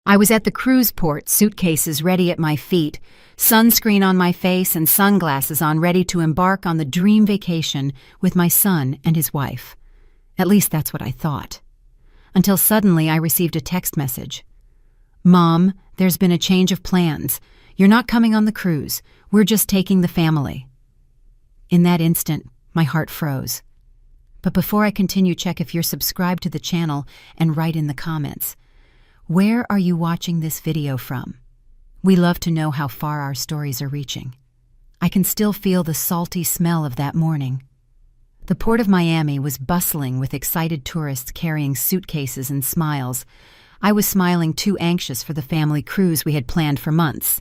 I was at the cruise port, suitcases ready at my feet, sunscreen on my face and sunglasses on, ready to embark on the dream vacation with my son and his wife. At least that's what I thought. Until suddenly I received a text message. "Mom, there's been a change of plans. You're not coming on the cruise. We're just taking the family." In that instant, my heart froze. But before I continue, check if you're subscribed to the channel and write in the comments. Where are you watching this video from? We love to know how far our stories are reaching. I can still feel the salty smell of that morning. The port of Miami was bustling with excited tourists carrying suitcases and smiles. I was smiling, too anxious for the family cruise we had planned for months.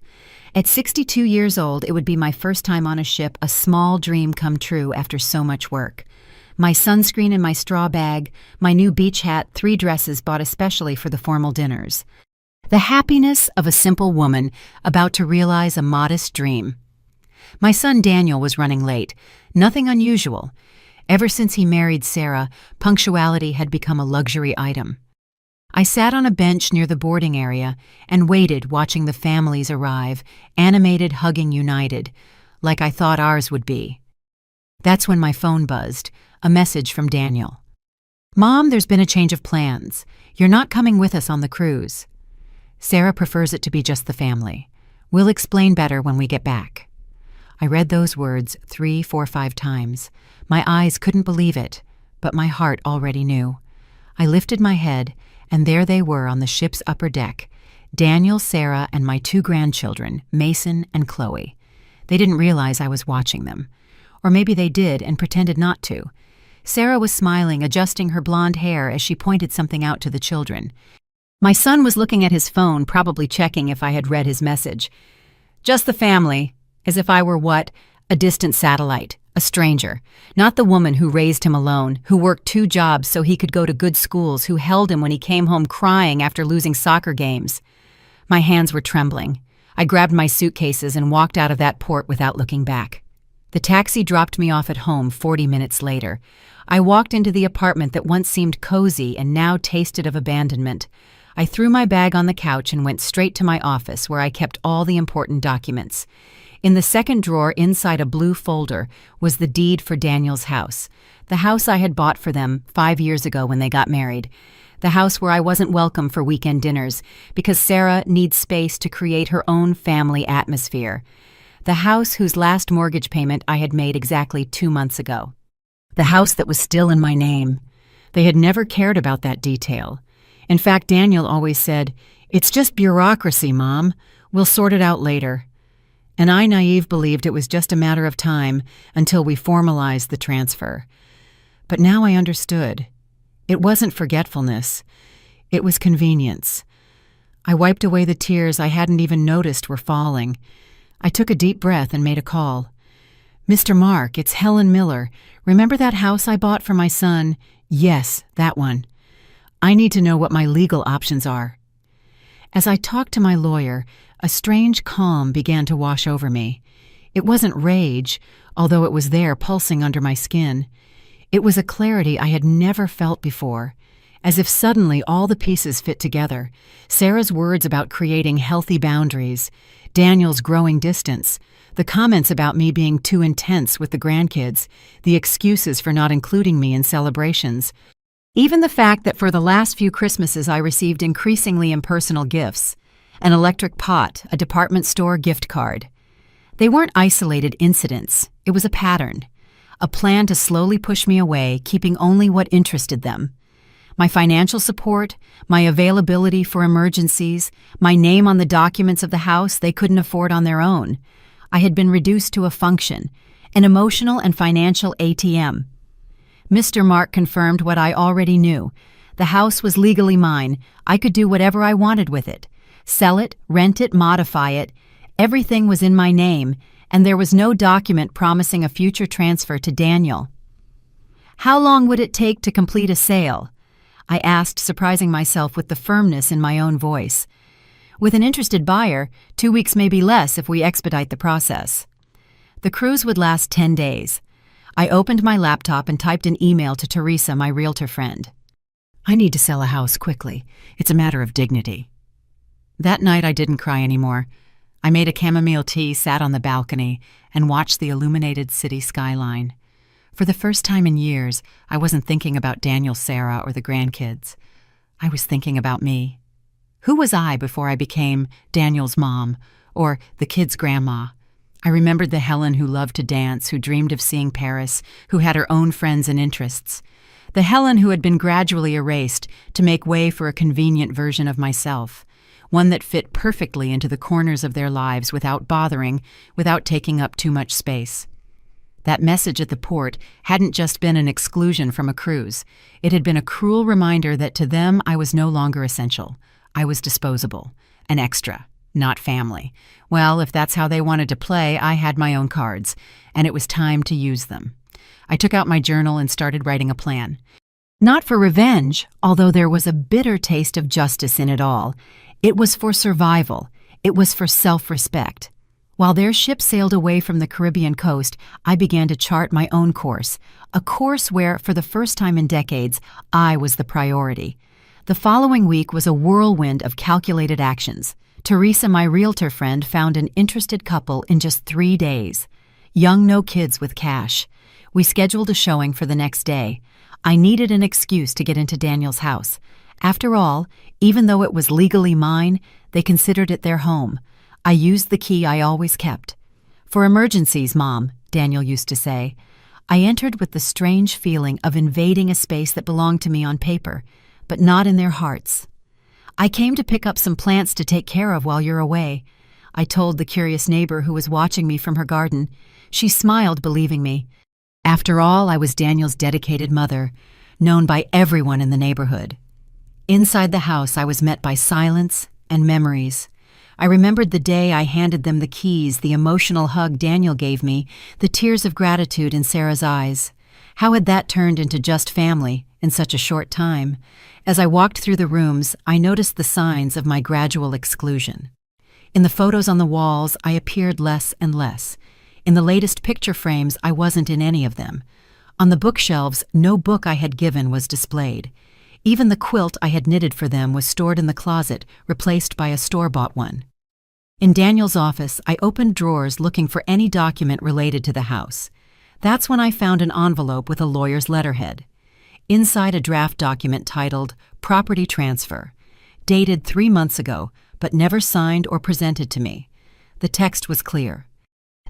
At 62 years old, it would be my first time on a ship, a small dream come true after so much work. My sunscreen in my straw bag, my new beach hat, 3 dresses bought especially for the formal dinners. The happiness of a simple woman about to realize a modest dream. My son Daniel was running late, nothing unusual. Ever since he married Sarah, punctuality had become a luxury item. I sat on a bench near the boarding area and waited, watching the families arrive, animated, hugging, united, like I thought ours would be. That's when my phone buzzed, a message from Daniel. "Mom, there's been a change of plans. You're not coming with us on the cruise. Sarah prefers it to be just the family. We'll explain better when we get back." I read those words 3, 4, 5 times. My eyes couldn't believe it, but my heart already knew. I lifted my head, and there they were on the ship's upper deck, Daniel, Sarah, and my 2 grandchildren, Mason and Chloe. They didn't realize I was watching them. Or maybe they did and pretended not to. Sarah was smiling, adjusting her blonde hair as she pointed something out to the children. My son was looking at his phone, probably checking if I had read his message. Just the family, as if I were what? A distant satellite, a stranger. Not the woman who raised him alone, who worked 2 jobs so he could go to good schools, who held him when he came home crying after losing soccer games. My hands were trembling. I grabbed my suitcases and walked out of that port without looking back. The taxi dropped me off at home 40 minutes later. I walked into the apartment that once seemed cozy and now tasted of abandonment. I threw my bag on the couch and went straight to my office, where I kept all the important documents. In the second drawer inside a blue folder was the deed for Daniel's house, the house I had bought for them 5 years ago when they got married, the house where I wasn't welcome for weekend dinners because Sarah needs space to create her own family atmosphere. The house whose last mortgage payment I had made exactly 2 months ago. The house that was still in my name. They had never cared about that detail. In fact, Daniel always said, "It's just bureaucracy, Mom. We'll sort it out later." And I, naive, believed it was just a matter of time until we formalized the transfer. But now I understood. It wasn't forgetfulness. It was convenience. I wiped away the tears I hadn't even noticed were falling. I took a deep breath and made a call. "Mr. Mark, it's Helen Miller. Remember that house I bought for my son?" "Yes, that one. I need to know what my legal options are." As I talked to my lawyer, a strange calm began to wash over me. It wasn't rage, although it was there pulsing under my skin. It was a clarity I had never felt before, as if suddenly all the pieces fit together. Sarah's words about creating healthy boundaries, Daniel's growing distance, the comments about me being too intense with the grandkids, the excuses for not including me in celebrations. Even the fact that for the last few Christmases I received increasingly impersonal gifts, an electric pot, a department store gift card. They weren't isolated incidents, it was a pattern, a plan to slowly push me away, keeping only what interested them. My financial support, my availability for emergencies, my name on the documents of the house they couldn't afford on their own. I had been reduced to a function, an emotional and financial ATM. Mr. Mark confirmed what I already knew. The house was legally mine. I could do whatever I wanted with it. Sell it, rent it, modify it. Everything was in my name, and there was no document promising a future transfer to Daniel. "How long would it take to complete a sale?" I asked, surprising myself with the firmness in my own voice. "With an interested buyer, 2 weeks, maybe less if we expedite the process." The cruise would last 10 days. I opened my laptop and typed an email to Teresa, my realtor friend. "I need to sell a house quickly. It's a matter of dignity." That night I didn't cry anymore. I made a chamomile tea, sat on the balcony, and watched the illuminated city skyline. For the first time in years, I wasn't thinking about Daniel, Sarah, or the grandkids. I was thinking about me. Who was I before I became Daniel's mom, or the kids' grandma? I remembered the Helen who loved to dance, who dreamed of seeing Paris, who had her own friends and interests. The Helen who had been gradually erased to make way for a convenient version of myself, one that fit perfectly into the corners of their lives without bothering, without taking up too much space. That message at the port hadn't just been an exclusion from a cruise. It had been a cruel reminder that to them I was no longer essential. I was disposable, an extra, not family. Well, if that's how they wanted to play, I had my own cards, and it was time to use them. I took out my journal and started writing a plan. Not for revenge, although there was a bitter taste of justice in it all. It was for survival. It was for self-respect. While their ship sailed away from the Caribbean coast, I began to chart my own course, a course where, for the first time in decades, I was the priority. The following week was a whirlwind of calculated actions. Teresa, my realtor friend, found an interested couple in just 3 days. Young, no kids with cash. We scheduled a showing for the next day. I needed an excuse to get into Daniel's house. After all, even though it was legally mine, they considered it their home. I used the key I always kept. For emergencies, Mom, Daniel used to say. I entered with the strange feeling of invading a space that belonged to me on paper, but not in their hearts. I came to pick up some plants to take care of while you're away, I told the curious neighbor who was watching me from her garden. She smiled, believing me. After all, I was Daniel's dedicated mother, known by everyone in the neighborhood. Inside the house, I was met by silence and memories. I remembered the day I handed them the keys, the emotional hug Daniel gave me, the tears of gratitude in Sarah's eyes. How had that turned into just family in such a short time? As I walked through the rooms, I noticed the signs of my gradual exclusion. In the photos on the walls, I appeared less and less. In the latest picture frames, I wasn't in any of them. On the bookshelves, no book I had given was displayed. Even the quilt I had knitted for them was stored in the closet, replaced by a store-bought one. In Daniel's office, I opened drawers looking for any document related to the house. That's when I found an envelope with a lawyer's letterhead. Inside, a draft document titled Property Transfer, dated 3 months ago, but never signed or presented to me. The text was clear.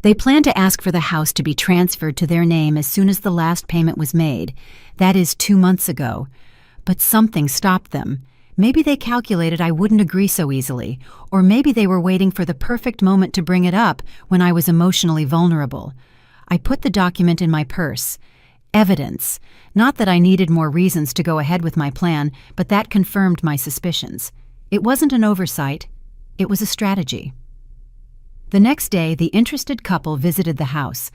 They plan to ask for the house to be transferred to their name as soon as the last payment was made. That is 2 months ago. But something stopped them. Maybe they calculated I wouldn't agree so easily, or maybe they were waiting for the perfect moment to bring it up when I was emotionally vulnerable. I put the document in my purse. Evidence. Not that I needed more reasons to go ahead with my plan, but that confirmed my suspicions. It wasn't an oversight. It was a strategy. The next day, the interested couple visited the house.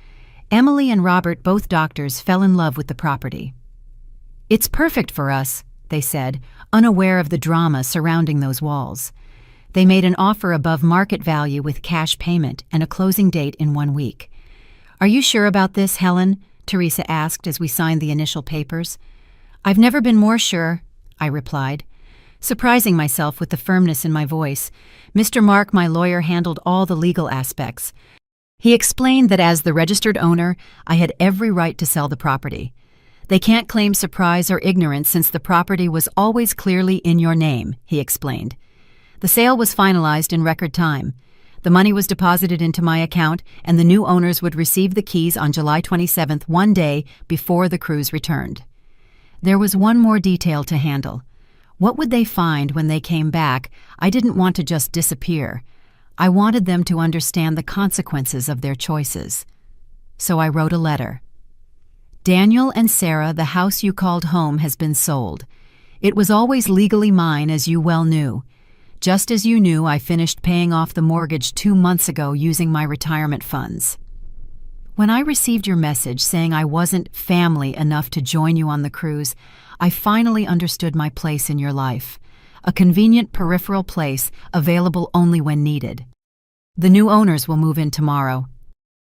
Emily and Robert, both doctors, fell in love with the property. "It's perfect for us," they said, unaware of the drama surrounding those walls. They made an offer above market value with cash payment and a closing date in 1 week. "Are you sure about this, Helen?" Teresa asked as we signed the initial papers. "I've never been more sure," I replied. Surprising myself with the firmness in my voice, Mr. Mark, my lawyer, handled all the legal aspects. He explained that as the registered owner, I had every right to sell the property. "They can't claim surprise or ignorance since the property was always clearly in your name," he explained. The sale was finalized in record time. The money was deposited into my account, and the new owners would receive the keys on July 27th, 1 day before the cruise returned. There was one more detail to handle. What would they find when they came back? I didn't want to just disappear. I wanted them to understand the consequences of their choices. So I wrote a letter. "Daniel and Sarah, the house you called home has been sold. It was always legally mine, as you well knew. Just as you knew, I finished paying off the mortgage 2 months ago using my retirement funds. When I received your message saying I wasn't family enough to join you on the cruise, I finally understood my place in your life, a convenient peripheral place available only when needed. The new owners will move in tomorrow.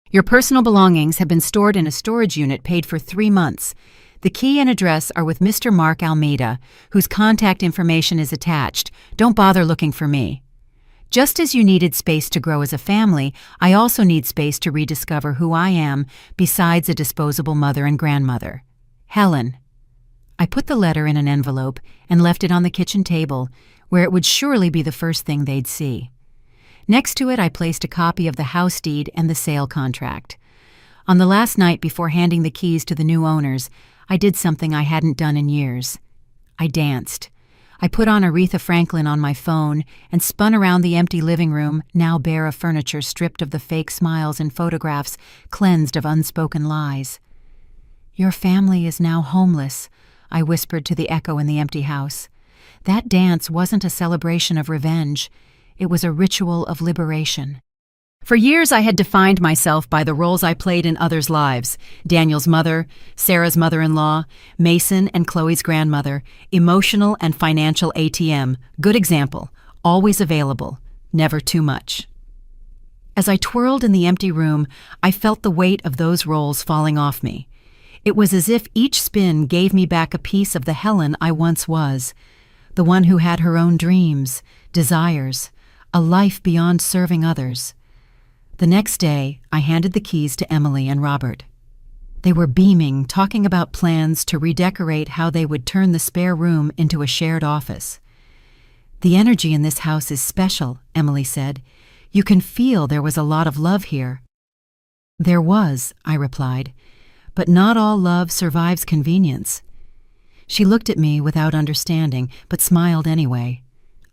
Your personal belongings have been stored in a storage unit paid for 3 months. The key and address are with Mr. Mark Almeida, whose contact information is attached. Don't bother looking for me. Just as you needed space to grow as a family, I also need space to rediscover who I am besides a disposable mother and grandmother. Helen. I put the letter in an envelope and left it on the kitchen table, where it would surely be the first thing they'd see. Next to it, I placed a copy of the house deed and the sale contract. On the last night before handing the keys to the new owners, I did something I hadn't done in years. I danced. I put on Aretha Franklin on my phone and spun around the empty living room, now bare of furniture stripped of the fake smiles and photographs, cleansed of unspoken lies. "Your family is now homeless," I whispered to the echo in the empty house. That dance wasn't a celebration of revenge. It was a ritual of liberation. For years I had defined myself by the roles I played in others' lives: Daniel's mother, Sarah's mother-in-law, Mason and Chloe's grandmother, emotional and financial ATM, good example, always available, never too much. As I twirled in the empty room, I felt the weight of those roles falling off me. It was as if each spin gave me back a piece of the Helen I once was, the one who had her own dreams, desires, a life beyond serving others. The next day, I handed the keys to Emily and Robert. They were beaming, talking about plans to redecorate how they would turn the spare room into a shared office. "The energy in this house is special," Emily said. "You can feel there was a lot of love here." "There was," I replied, "but not all love survives convenience." She looked at me without understanding, but smiled anyway.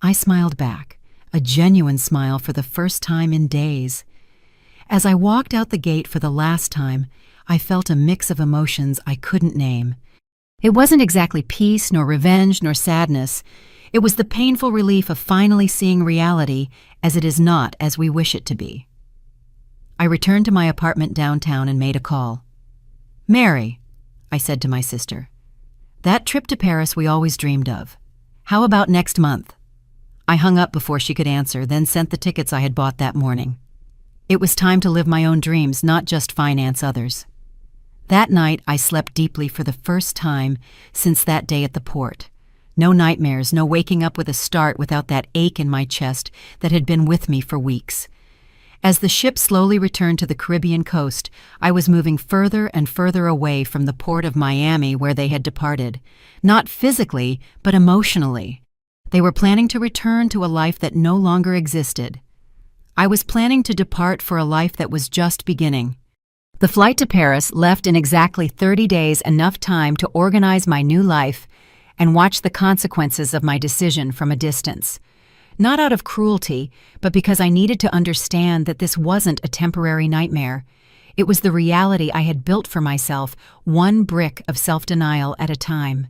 I smiled back, a genuine smile for the first time in days. As I walked out the gate for the last time, I felt a mix of emotions I couldn't name. It wasn't exactly peace, nor revenge, nor sadness. It was the painful relief of finally seeing reality as it is not as we wish it to be. I returned to my apartment downtown and made a call. "Mary," I said to my sister, "that trip to Paris we always dreamed of. How about next month?" I hung up before she could answer, then sent the tickets I had bought that morning. It was time to live my own dreams, not just finance others. That night, I slept deeply for the first time since that day at the port. No nightmares, no waking up with a start without that ache in my chest that had been with me for weeks. As the ship slowly returned to the Caribbean coast, I was moving further and further away from the port of Miami where they had departed. Not physically, but emotionally. They were planning to return to a life that no longer existed. I was planning to depart for a life that was just beginning. The flight to Paris left in exactly 30 days enough time to organize my new life and watch the consequences of my decision from a distance. Not out of cruelty, but because I needed to understand that this wasn't a temporary nightmare. It was the reality I had built for myself, one brick of self-denial at a time.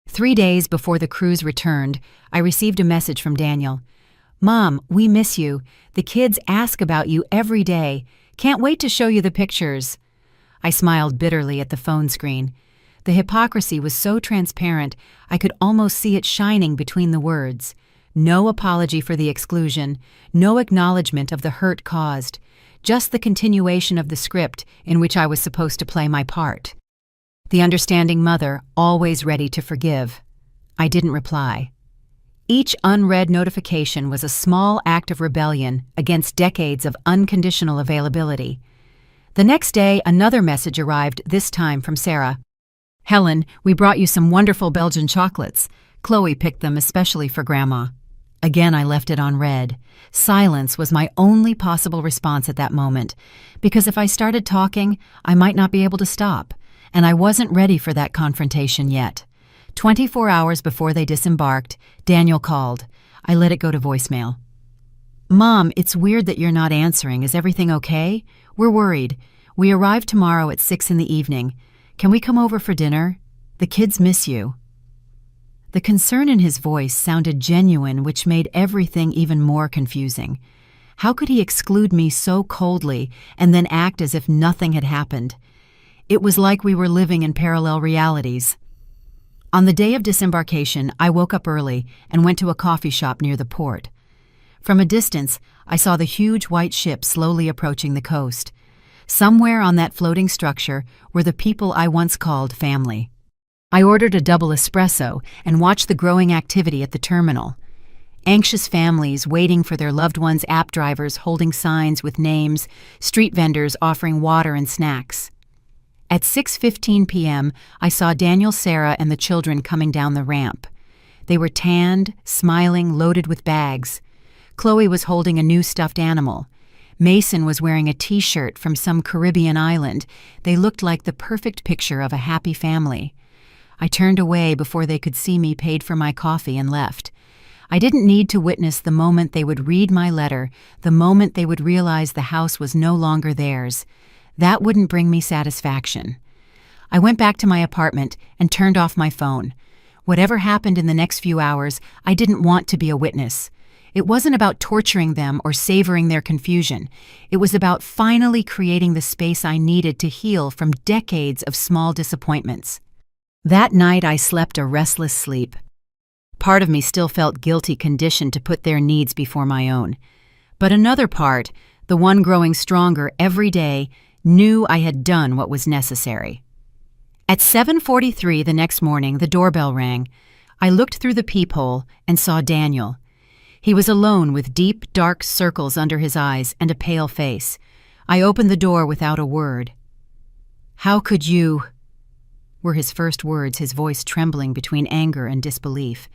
3 days before the cruise returned, I received a message from Daniel. "Mom, we miss you. The kids ask about you every day. Can't wait to show you the pictures." I smiled bitterly at the phone screen. The hypocrisy was so transparent, I could almost see it shining between the words. No apology for the exclusion, no acknowledgement of the hurt caused, just the continuation of the script in which I was supposed to play my part. The understanding mother, always ready to forgive. I didn't reply. Each unread notification was a small act of rebellion against decades of unconditional availability. The next day, another message arrived, this time from Sarah. "Helen, we brought you some wonderful Belgian chocolates. Chloe picked them especially for Grandma." Again, I left it on read. Silence was my only possible response at that moment, because if I started talking, I might not be able to stop, and I wasn't ready for that confrontation yet. 24 hours before they disembarked, Daniel called. I let it go to voicemail. "Mom, it's weird that you're not answering. Is everything okay? We're worried. We arrive tomorrow at 6 in the evening. Can we come over for dinner? The kids miss you." The concern in his voice sounded genuine, which made everything even more confusing. How could he exclude me so coldly and then act as if nothing had happened? It was like we were living in parallel realities. On the day of disembarkation, I woke up early and went to a coffee shop near the port. From a distance, I saw the huge white ship slowly approaching the coast. Somewhere on that floating structure were the people I once called family. I ordered a double espresso and watched the growing activity at the terminal. Anxious families waiting for their loved ones, app drivers holding signs with names, street vendors offering water and snacks. At 6:15 p.m., I saw Daniel, Sarah, and the children coming down the ramp. They were tanned, smiling, loaded with bags. Chloe was holding a new stuffed animal. Mason was wearing a T-shirt from some Caribbean island. They looked like the perfect picture of a happy family. I turned away before they could see me, paid for my coffee, and left. I didn't need to witness the moment they would read my letter, the moment they would realize the house was no longer theirs. That wouldn't bring me satisfaction. I went back to my apartment and turned off my phone. Whatever happened in the next few hours, I didn't want to be a witness. It wasn't about torturing them or savoring their confusion. It was about finally creating the space I needed to heal from decades of small disappointments. That night I slept a restless sleep. Part of me still felt guilty, conditioned to put their needs before my own. But another part, the one growing stronger every day, knew I had done what was necessary. At 7:43 the next morning, the doorbell rang. I looked through the peephole and saw Daniel. He was alone with deep, dark circles under his eyes and a pale face. I opened the door without a word. "How could you?" were his first words, his voice trembling between anger and disbelief.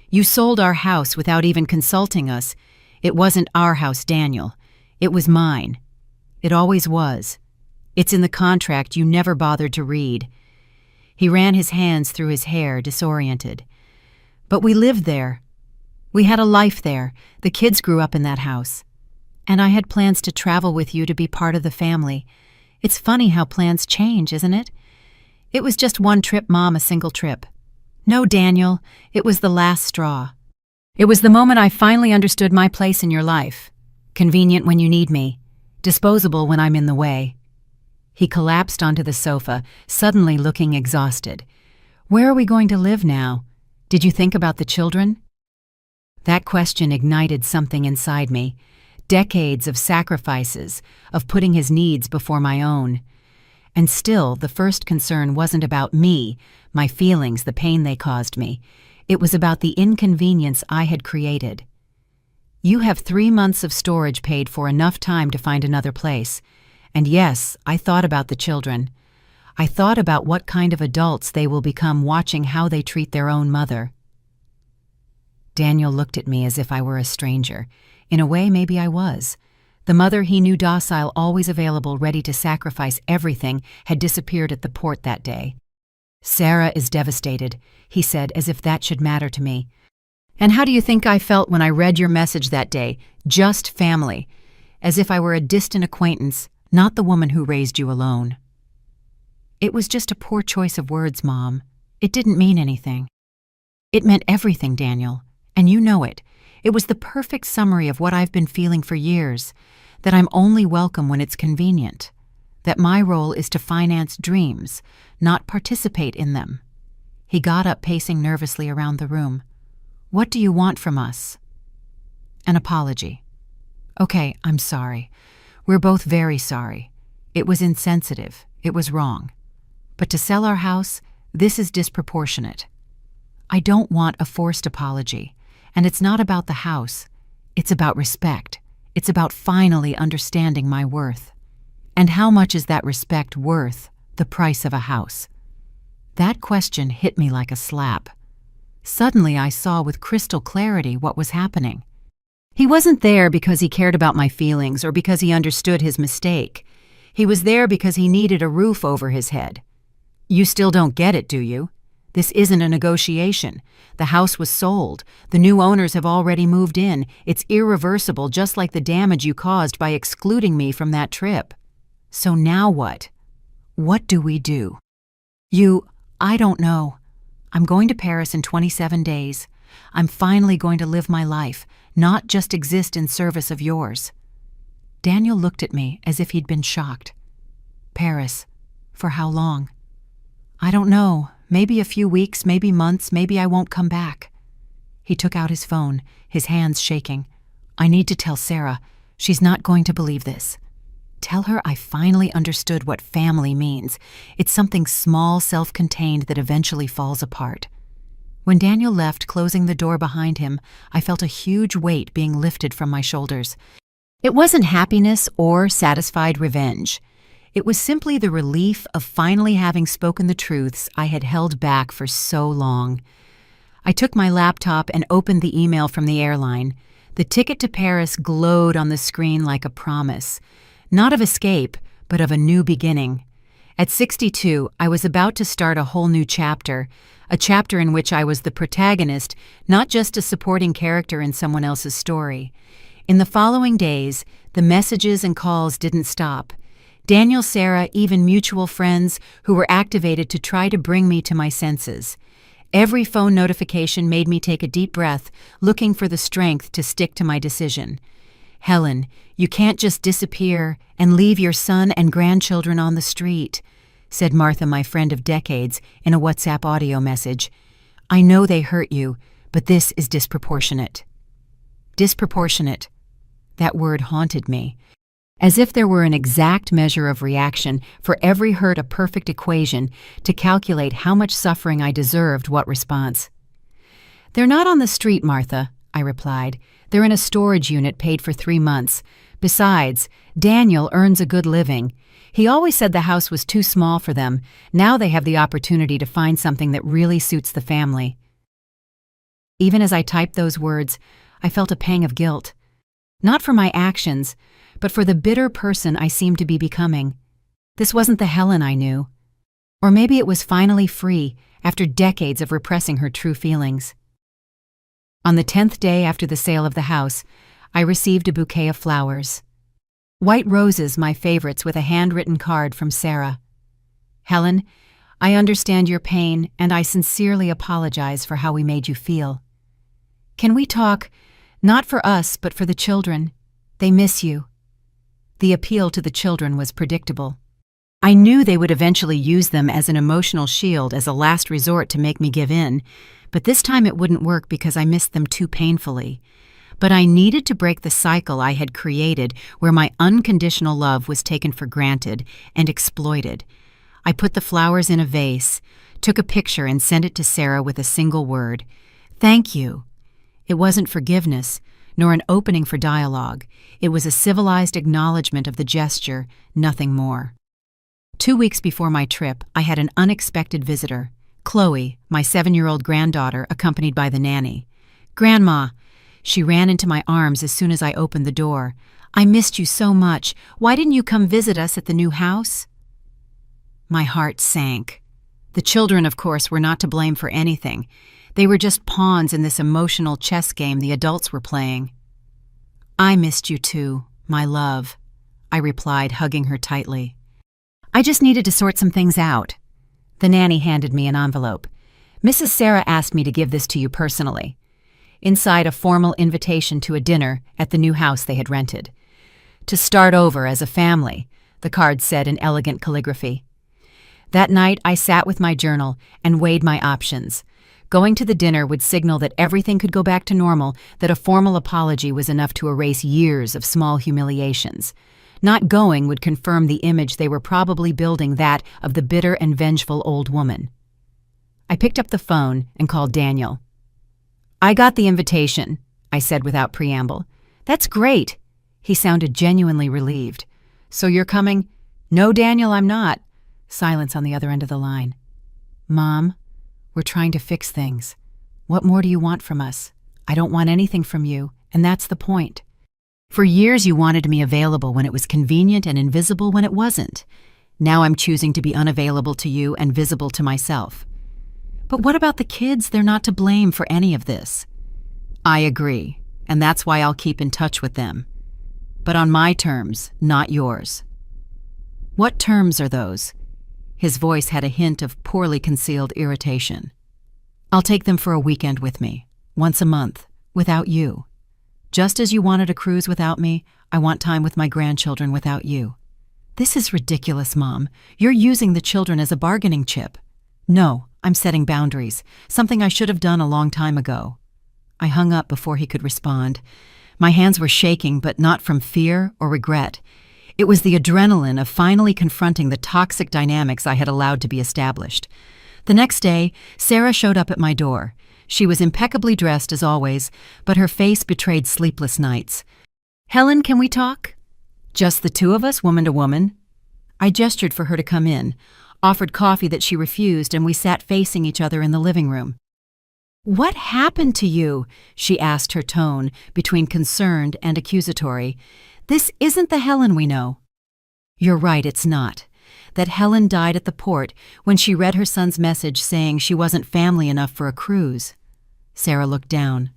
"You sold our house without even consulting us. It wasn't our house, Daniel. It was mine. It always was. It's in the contract you never bothered to read." He ran his hands through his hair, disoriented. "But we lived there. We had a life there. The kids grew up in that house. And I had plans to travel with you, to be part of the family. It's funny how plans change, isn't it? It was just one trip, Mom, a single trip. No, Daniel, it was the last straw. It was the moment I finally understood my place in your life. Convenient when you need me. Disposable when I'm in the way." He collapsed onto the sofa, suddenly looking exhausted. "Where are we going to live now? Did you think about the children?" That question ignited something inside me. Decades of sacrifices, of putting his needs before my own. And still, the first concern wasn't about me, my feelings, the pain they caused me. It was about the inconvenience I had created. "You have 3 months of storage paid for, enough time to find another place." And yes, I thought about the children. I thought about what kind of adults they will become, watching how they treat their own mother. Daniel looked at me as if I were a stranger. In a way, maybe I was. The mother he knew, docile, always available, ready to sacrifice everything, had disappeared at the port that day. "Sarah is devastated," he said, as if that should matter to me. "And how do you think I felt when I read your message that day? Just family. As if I were a distant acquaintance, not the woman who raised you alone." "It was just a poor choice of words, Mom. It didn't mean anything." "It meant everything, Daniel. And you know it. It was the perfect summary of what I've been feeling for years, that I'm only welcome when it's convenient, that my role is to finance dreams, not participate in them." He got up, pacing nervously around the room. "What do you want from us?" "An apology." "Okay, I'm sorry. We're both very sorry. It was insensitive. It was wrong. But to sell our house, this is disproportionate. I don't want a forced apology. And it's not about the house. It's about respect. It's about finally understanding my worth. And how much is that respect worth the price of a house?" That question hit me like a slap. Suddenly I saw with crystal clarity what was happening. He wasn't there because he cared about my feelings or because he understood his mistake. He was there because he needed a roof over his head. "You still don't get it, do you? This isn't a negotiation. The house was sold. The new owners have already moved in. It's irreversible, just like the damage you caused by excluding me from that trip. So now what? What do we do?" I don't know. I'm going to Paris in 27 days. I'm finally going to live my life, not just exist in service of yours." Daniel looked at me as if he'd been shocked. "Paris? For how long?" "I don't know. Maybe a few weeks, maybe months, maybe I won't come back." He took out his phone, his hands shaking. "I need to tell Sarah. She's not going to believe this. Tell her I finally understood what family means. It's something small, self-contained that eventually falls apart." When Daniel left, closing the door behind him, I felt a huge weight being lifted from my shoulders. It wasn't happiness or satisfied revenge. It was simply the relief of finally having spoken the truths I had held back for so long. I took my laptop and opened the email from the airline. The ticket to Paris glowed on the screen like a promise, not of escape, but of a new beginning. At 62, I was about to start a whole new chapter, a chapter in which I was the protagonist, not just a supporting character in someone else's story. In the following days, the messages and calls didn't stop. Daniel, Sarah, even mutual friends who were activated to try to bring me to my senses. Every phone notification made me take a deep breath, looking for the strength to stick to my decision. "Helen, you can't just disappear and leave your son and grandchildren on the street," said Martha, my friend of decades, in a WhatsApp audio message. "I know they hurt you, but this is disproportionate." Disproportionate. That word haunted me. As if there were an exact measure of reaction for every hurt, a perfect equation to calculate how much suffering I deserved what response. "They're not on the street, Martha," I replied. "They're in a storage unit paid for 3 months. Besides, Daniel earns a good living. He always said the house was too small for them. Now they have the opportunity to find something that really suits the family." Even as I typed those words, I felt a pang of guilt. Not for my actions, but for the bitter person I seemed to be becoming. This wasn't the Helen I knew. Or maybe it was finally free after decades of repressing her true feelings. On the 10th day after the sale of the house, I received a bouquet of flowers. White roses, my favorites, with a handwritten card from Sarah. "Helen, I understand your pain, and I sincerely apologize for how we made you feel. Can we talk, not for us, but for the children? They miss you." The appeal to the children was predictable. I knew they would eventually use them as an emotional shield, as a last resort to make me give in, but this time it wouldn't work because I missed them too painfully. But I needed to break the cycle I had created where my unconditional love was taken for granted and exploited. I put the flowers in a vase, took a picture and sent it to Sarah with a single word: "Thank you." It wasn't forgiveness, nor an opening for dialogue. It was a civilized acknowledgement of the gesture, nothing more. 2 weeks before my trip, I had an unexpected visitor, Chloe, my 7-year-old granddaughter, accompanied by the nanny. "Grandma," she ran into my arms as soon as I opened the door. "I missed you so much. Why didn't you come visit us at the new house?" My heart sank. The children, of course, were not to blame for anything. They were just pawns in this emotional chess game the adults were playing. "I missed you too, my love," I replied, hugging her tightly. "I just needed to sort some things out." The nanny handed me an envelope. "Mrs. Sarah asked me to give this to you personally." Inside, a formal invitation to a dinner at the new house they had rented. "To start over as a family," the card said in elegant calligraphy. That night, I sat with my journal and weighed my options. Going to the dinner would signal that everything could go back to normal, that a formal apology was enough to erase years of small humiliations. Not going would confirm the image they were probably building, that of the bitter and vengeful old woman. I picked up the phone and called Daniel. "I got the invitation," I said without preamble. "That's great." He sounded genuinely relieved. "So you're coming?" "No, Daniel, I'm not." Silence on the other end of the line. "Mom, we're trying to fix things. What more do you want from us? I don't want anything from you, and that's the point. For years you wanted me available when it was convenient and invisible when it wasn't. Now I'm choosing to be unavailable to you and visible to myself. But what about the kids? They're not to blame for any of this." "I agree, and that's why I'll keep in touch with them. But on my terms, not yours." "What terms are those?" His voice had a hint of poorly concealed irritation. "I'll take them for a weekend with me, once a month, without you. Just as you wanted a cruise without me, I want time with my grandchildren without you." "This is ridiculous, Mom. You're using the children as a bargaining chip." "No, I'm setting boundaries, something I should have done a long time ago." I hung up before he could respond. My hands were shaking, but not from fear or regret. It was the adrenaline of finally confronting the toxic dynamics I had allowed to be established. The next day, Sarah showed up at my door. She was impeccably dressed as always, but her face betrayed sleepless nights. "Helen, can we talk?" "Just the two of us, woman to woman?" I gestured for her to come in, offered coffee that she refused, and we sat facing each other in the living room. "What happened to you?" she asked, her tone between concerned and accusatory. "This isn't the Helen we know." "You're right, it's not. That Helen died at the port when she read her son's message saying she wasn't family enough for a cruise." Sarah looked down.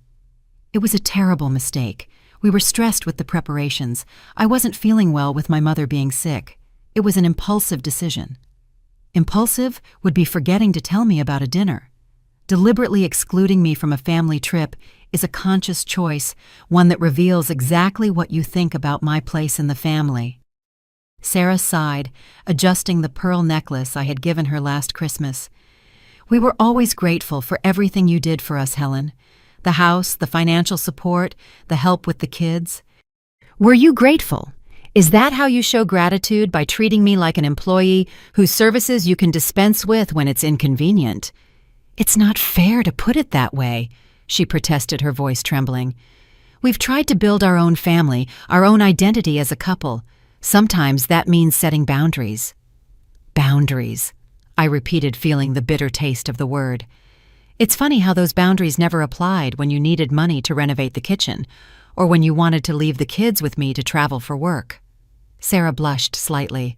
"It was a terrible mistake. We were stressed with the preparations. I wasn't feeling well with my mother being sick. It was an impulsive decision." Impulsive would be forgetting to tell me about a dinner. Deliberately excluding me from a family trip is a conscious choice, one that reveals exactly what you think about my place in the family. Sarah sighed, adjusting the pearl necklace I had given her last Christmas. "We were always grateful for everything you did for us, Helen. The house, the financial support, the help with the kids." "Were you grateful? Is that how you show gratitude, by treating me like an employee whose services you can dispense with when it's inconvenient?" "It's not fair to put it that way," she protested, her voice trembling. "We've tried to build our own family, our own identity as a couple. Sometimes that means setting boundaries." "Boundaries," I repeated, feeling the bitter taste of the word. It's funny how those boundaries never applied when you needed money to renovate the kitchen, or when you wanted to leave the kids with me to travel for work. Sarah blushed slightly.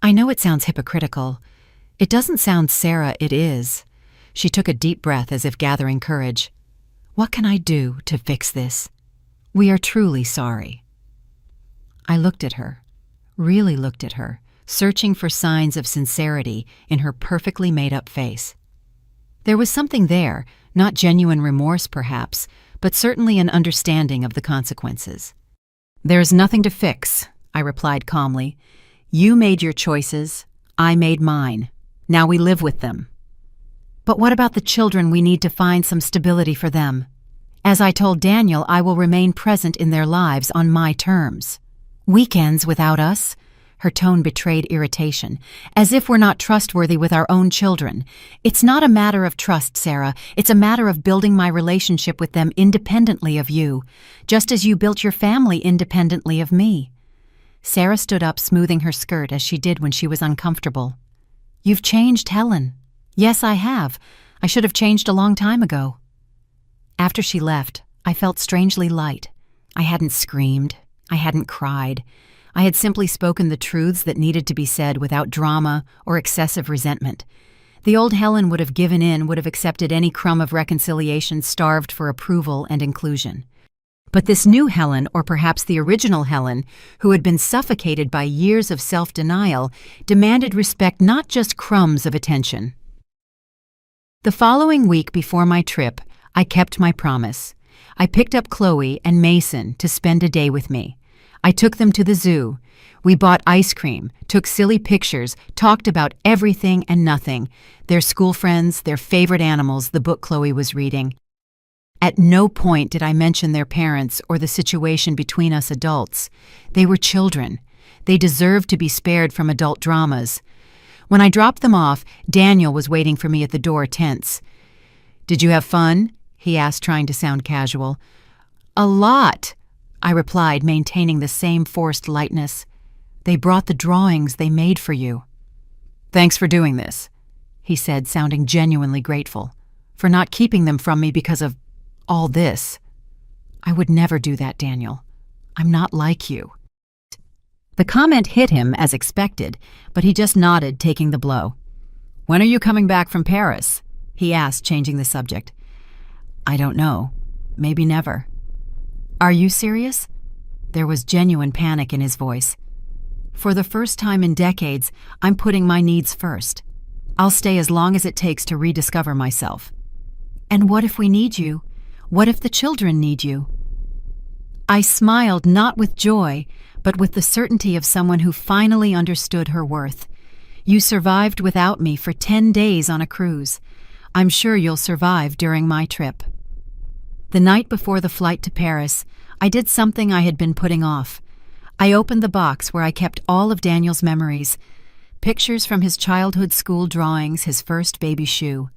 "I know it sounds hypocritical. It doesn't sound, Sarah, it is." She took a deep breath as if gathering courage. "What can I do to fix this? We are truly sorry." I looked at her, really looked at her, searching for signs of sincerity in her perfectly made-up face. There was something there, not genuine remorse perhaps, but certainly an understanding of the consequences. "There's nothing to fix," I replied calmly. "You made your choices, I made mine. Now we live with them." "But what about the children? We need to find some stability for them. As I told Daniel, I will remain present in their lives on my terms." "Weekends without us?" Her tone betrayed irritation, "as if we're not trustworthy with our own children. It's not a matter of trust, Sarah. It's a matter of building my relationship with them independently of you, just as you built your family independently of me." Sarah stood up, smoothing her skirt as she did when she was uncomfortable. "You've changed, Helen." "Yes, I have. I should have changed a long time ago." After she left, I felt strangely light. I hadn't screamed. I hadn't cried. I had simply spoken the truths that needed to be said without drama or excessive resentment. The old Helen would have given in, would have accepted any crumb of reconciliation, starved for approval and inclusion. But this new Helen, or perhaps the original Helen, who had been suffocated by years of self-denial, demanded respect, not just crumbs of attention. The following week before my trip, I kept my promise. I picked up Chloe and Mason to spend a day with me. I took them to the zoo. We bought ice cream, took silly pictures, talked about everything and nothing, their school friends, their favorite animals, the book Chloe was reading. At no point did I mention their parents or the situation between us adults. They were children. They deserved to be spared from adult dramas. When I dropped them off, Daniel was waiting for me at the door, tense. "Did you have fun?" he asked, trying to sound casual. "A lot," I replied, maintaining the same forced lightness. "They brought the drawings they made for you." "Thanks for doing this," he said, sounding genuinely grateful, "for not keeping them from me because of all this." "I would never do that, Daniel. I'm not like you." The comment hit him as expected, but he just nodded, taking the blow. "When are you coming back from Paris?" he asked, changing the subject. "I don't know. Maybe never." "Are you serious?" There was genuine panic in his voice. "For the first time in decades, I'm putting my needs first. I'll stay as long as it takes to rediscover myself." "And what if we need you? What if the children need you?" I smiled, not with joy, but with the certainty of someone who finally understood her worth. "You survived without me for 10 days on a cruise. I'm sure you'll survive during my trip." The night before the flight to Paris, I did something I had been putting off. I opened the box where I kept all of Daniel's memories, pictures from his childhood school drawings, his first baby shoe.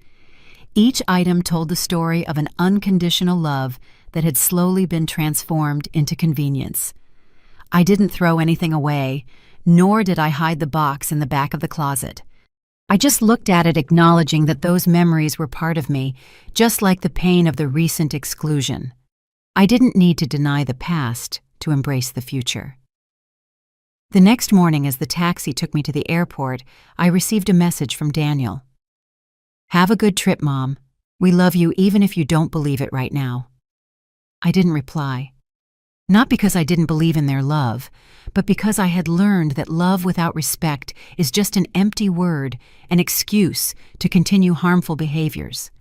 Each item told the story of an unconditional love that had slowly been transformed into convenience. I didn't throw anything away, nor did I hide the box in the back of the closet. I just looked at it, acknowledging that those memories were part of me, just like the pain of the recent exclusion. I didn't need to deny the past to embrace the future. The next morning, as the taxi took me to the airport, I received a message from Daniel. "Have a good trip, Mom. We love you even if you don't believe it right now." I didn't reply. Not because I didn't believe in their love, but because I had learned that love without respect is just an empty word, an excuse to continue harmful behaviors.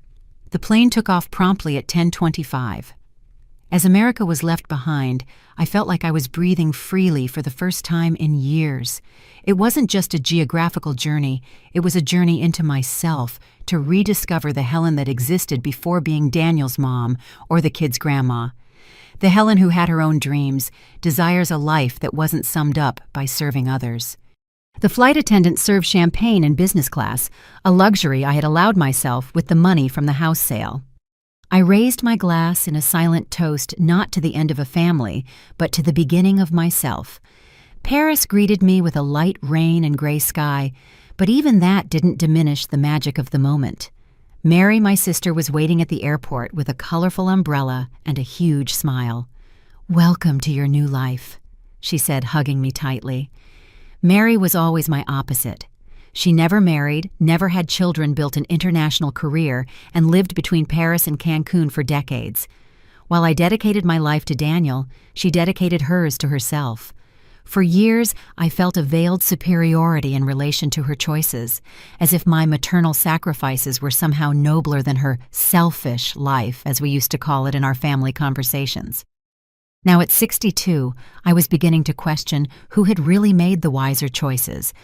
The plane took off promptly at 10:25. As America was left behind, I felt like I was breathing freely for the first time in years. It wasn't just a geographical journey, it was a journey into myself, to rediscover the Helen that existed before being Daniel's mom or the kid's grandma. The Helen who had her own dreams, desires a life that wasn't summed up by serving others. The flight attendant served champagne in business class, a luxury I had allowed myself with the money from the house sale. I raised my glass in a silent toast not to the end of a family, but to the beginning of myself. Paris greeted me with a light rain and gray sky, but even that didn't diminish the magic of the moment. Mary, my sister, was waiting at the airport with a colorful umbrella and a huge smile. "Welcome to your new life," she said, hugging me tightly. Mary was always my opposite. She never married, never had children, built an international career, and lived between Paris and Cancun for decades. While I dedicated my life to Daniel, she dedicated hers to herself. For years, I felt a veiled superiority in relation to her choices, as if my maternal sacrifices were somehow nobler than her selfish life, as we used to call it in our family conversations. Now at 62, I was beginning to question who had really made the wiser choices.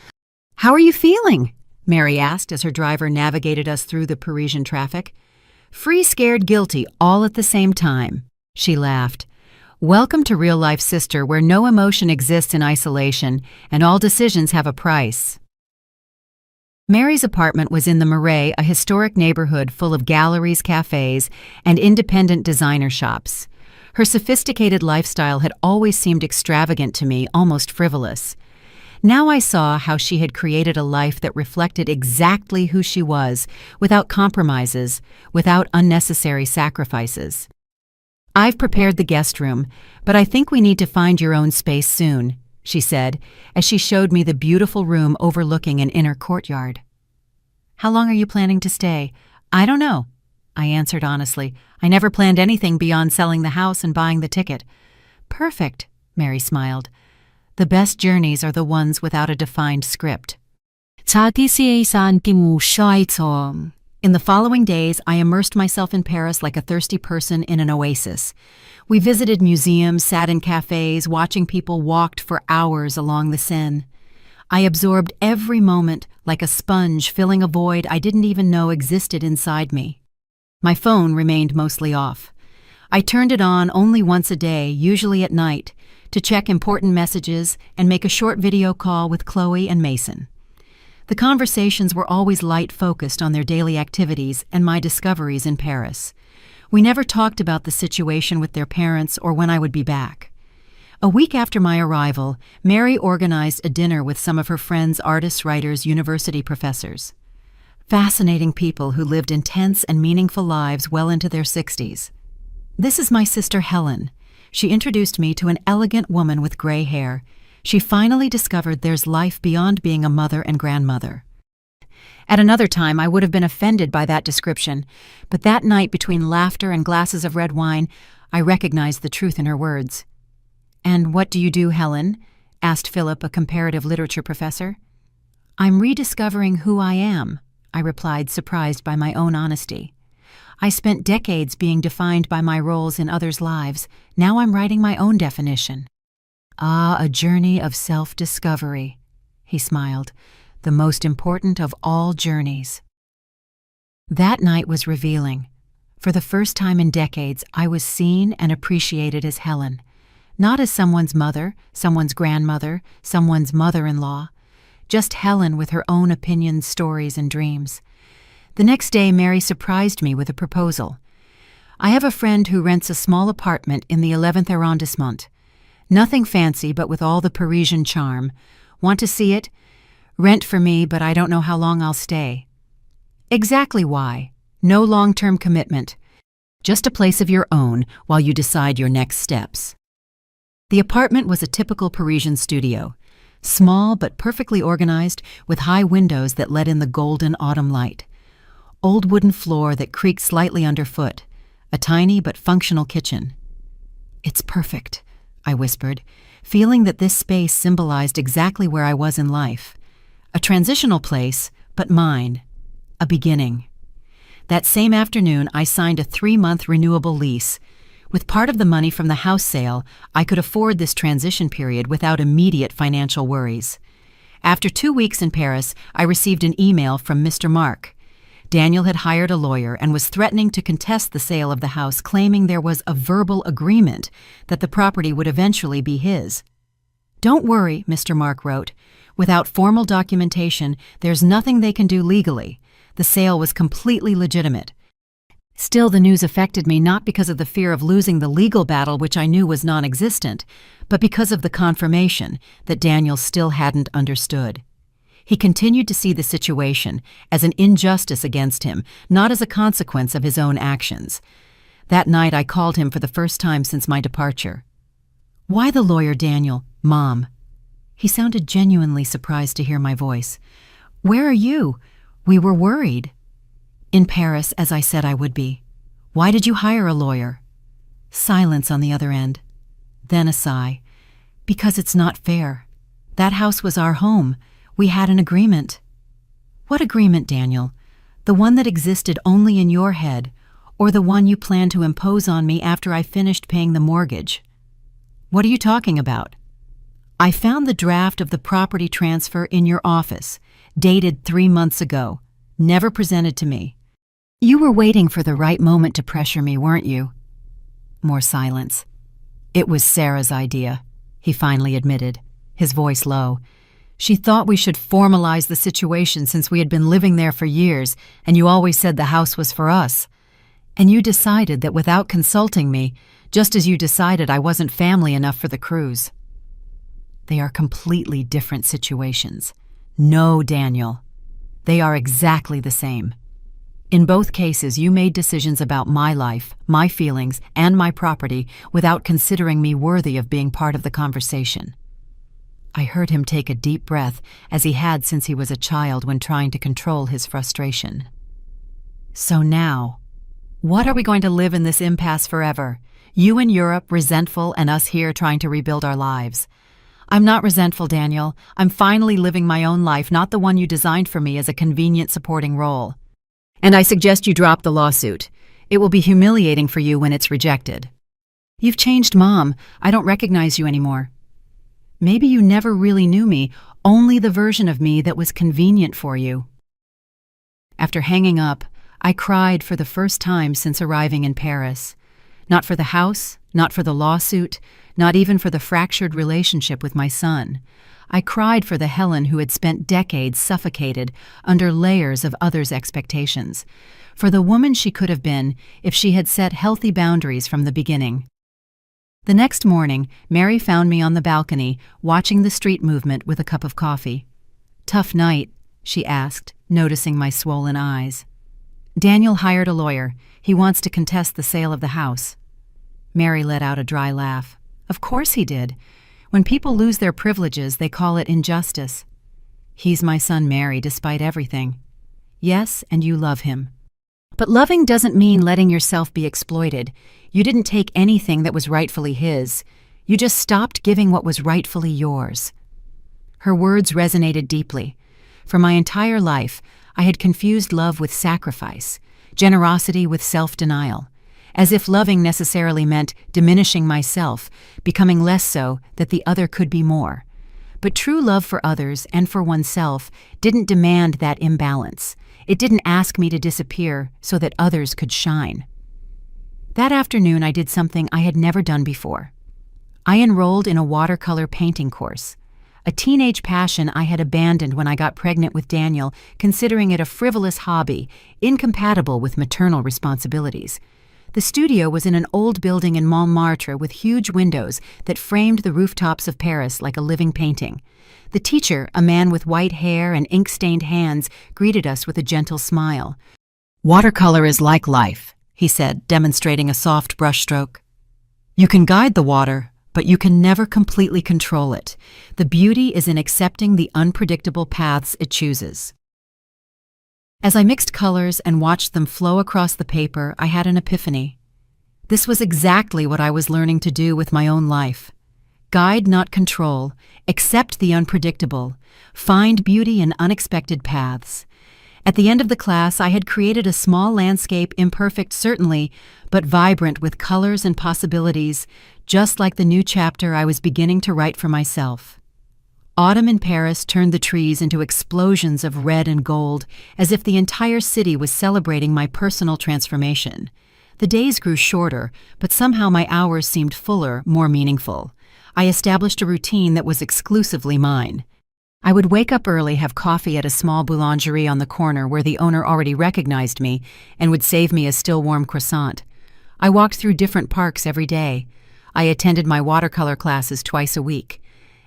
"How are you feeling?" Mary asked as her driver navigated us through the Parisian traffic. "Free, scared, guilty, all at the same time," she laughed. "Welcome to real life, sister, where no emotion exists in isolation and all decisions have a price." Mary's apartment was in the Marais, a historic neighborhood full of galleries, cafes, and independent designer shops. Her sophisticated lifestyle had always seemed extravagant to me, almost frivolous. Now I saw how she had created a life that reflected exactly who she was, without compromises, without unnecessary sacrifices. "I've prepared the guest room, but I think we need to find your own space soon," she said, as she showed me the beautiful room overlooking an inner courtyard. "How long are you planning to stay?" "I don't know," I answered honestly. "I never planned anything beyond selling the house and buying the ticket." "Perfect," Mary smiled. "The best journeys are the ones without a defined script." In the following days, I immersed myself in Paris like a thirsty person in an oasis. We visited museums, sat in cafes, watching people walked for hours along the Seine. I absorbed every moment like a sponge, filling a void I didn't even know existed inside me. My phone remained mostly off. I turned it on only once a day, usually at night, to check important messages and make a short video call with Chloe and Mason. The conversations were always light-focused on their daily activities and my discoveries in Paris. We never talked about the situation with their parents or when I would be back. A week after my arrival, Mary organized a dinner with some of her friends, artists, writers, university professors. Fascinating people who lived intense and meaningful lives well into their 60s. "This is my sister Helen." She introduced me to an elegant woman with gray hair. She finally discovered there's life beyond being a mother and grandmother. At another time, I would have been offended by that description, but that night, between laughter and glasses of red wine, I recognized the truth in her words. "And what do you do, Helen?" asked Philip, a comparative literature professor. "I'm rediscovering who I am," I replied, surprised by my own honesty. "I spent decades being defined by my roles in others' lives. Now I'm writing my own definition." "Ah, a journey of self-discovery," he smiled, "the most important of all journeys." That night was revealing. For the first time in decades, I was seen and appreciated as Helen, not as someone's mother, someone's grandmother, someone's mother-in-law, just Helen with her own opinions, stories, and dreams. The next day, Mary surprised me with a proposal. I have a friend who rents a small apartment in the 11th arrondissement. Nothing fancy, but with all the Parisian charm. Want to see it? Rent for me, but I don't know how long I'll stay. Exactly why. No long-term commitment. Just a place of your own while you decide your next steps. The apartment was a typical Parisian studio. Small but perfectly organized, with high windows that let in the golden autumn light. Old wooden floor that creaked slightly underfoot. A tiny but functional kitchen. It's perfect, I whispered, feeling that this space symbolized exactly where I was in life. A transitional place, but mine. A beginning. That same afternoon, I signed a 3-month renewable lease. With part of the money from the house sale, I could afford this transition period without immediate financial worries. After 2 weeks in Paris, I received an email from Mr. Mark. Daniel had hired a lawyer and was threatening to contest the sale of the house, claiming there was a verbal agreement that the property would eventually be his. Don't worry, Mr. Mark wrote. Without formal documentation, there's nothing they can do legally. The sale was completely legitimate. Still, the news affected me not because of the fear of losing the legal battle, which I knew was non-existent, but because of the confirmation that Daniel still hadn't understood. He continued to see the situation as an injustice against him, not as a consequence of his own actions. That night I called him for the first time since my departure. Why the lawyer, Daniel? Mom. He sounded genuinely surprised to hear my voice. Where are you? We were worried. In Paris, as I said I would be. Why did you hire a lawyer? Silence on the other end. Then a sigh. Because it's not fair. That house was our home. We had an agreement. What agreement, Daniel? The one that existed only in your head, or the one you planned to impose on me after I finished paying the mortgage? What are you talking about? I found the draft of the property transfer in your office, dated 3 months ago, never presented to me. You were waiting for the right moment to pressure me, weren't you? More silence. It was Sarah's idea, he finally admitted, his voice low. She thought we should formalize the situation since we had been living there for years, and you always said the house was for us. And you decided that without consulting me, just as you decided I wasn't family enough for the cruise. They are completely different situations. No, Daniel. They are exactly the same. In both cases, you made decisions about my life, my feelings, and my property without considering me worthy of being part of the conversation. I heard him take a deep breath, as he had since he was a child when trying to control his frustration. So now, what are we going to live in this impasse forever? You in Europe, resentful, and us here trying to rebuild our lives. I'm not resentful, Daniel. I'm finally living my own life, not the one you designed for me as a convenient supporting role. And I suggest you drop the lawsuit. It will be humiliating for you when it's rejected. You've changed, Mom. I don't recognize you anymore. Maybe you never really knew me, only the version of me that was convenient for you. After hanging up, I cried for the first time since arriving in Paris. Not for the house, not for the lawsuit, not even for the fractured relationship with my son. I cried for the Helen who had spent decades suffocated under layers of others' expectations, for the woman she could have been if she had set healthy boundaries from the beginning. The next morning, Mary found me on the balcony, watching the street movement with a cup of coffee. Tough night, she asked, noticing my swollen eyes. Daniel hired a lawyer. He wants to contest the sale of the house. Mary let out a dry laugh. Of course he did. When people lose their privileges, they call it injustice. He's my son, Mary, despite everything. Yes, and you love him. But loving doesn't mean letting yourself be exploited. You didn't take anything that was rightfully his. You just stopped giving what was rightfully yours. Her words resonated deeply. For my entire life, I had confused love with sacrifice, generosity with self-denial, as if loving necessarily meant diminishing myself, becoming less so that the other could be more. But true love for others and for oneself didn't demand that imbalance. It didn't ask me to disappear so that others could shine. That afternoon, I did something I had never done before. I enrolled in a watercolor painting course. a teenage passion I had abandoned when I got pregnant with Daniel, considering it a frivolous hobby, incompatible with maternal responsibilities. The studio was in an old building in Montmartre with huge windows that framed the rooftops of Paris like a living painting. The teacher, a man with white hair and ink-stained hands, greeted us with a gentle smile. "Watercolor is like life," he said, demonstrating a soft brushstroke. "You can guide the water, but you can never completely control it. The beauty is in accepting the unpredictable paths it chooses." As I mixed colors and watched them flow across the paper, I had an epiphany. This was exactly what I was learning to do with my own life. Guide, not control. Accept the unpredictable. Find beauty in unexpected paths. At the end of the class, I had created a small landscape, imperfect certainly, but vibrant with colors and possibilities, just like the new chapter I was beginning to write for myself. Autumn in Paris turned the trees into explosions of red and gold, as if the entire city was celebrating my personal transformation. The days grew shorter, but somehow my hours seemed fuller, more meaningful. I established a routine that was exclusively mine. I would wake up early, have coffee at a small boulangerie on the corner where the owner already recognized me and would save me a still warm croissant. I walked through different parks every day. I attended my watercolor classes twice a week.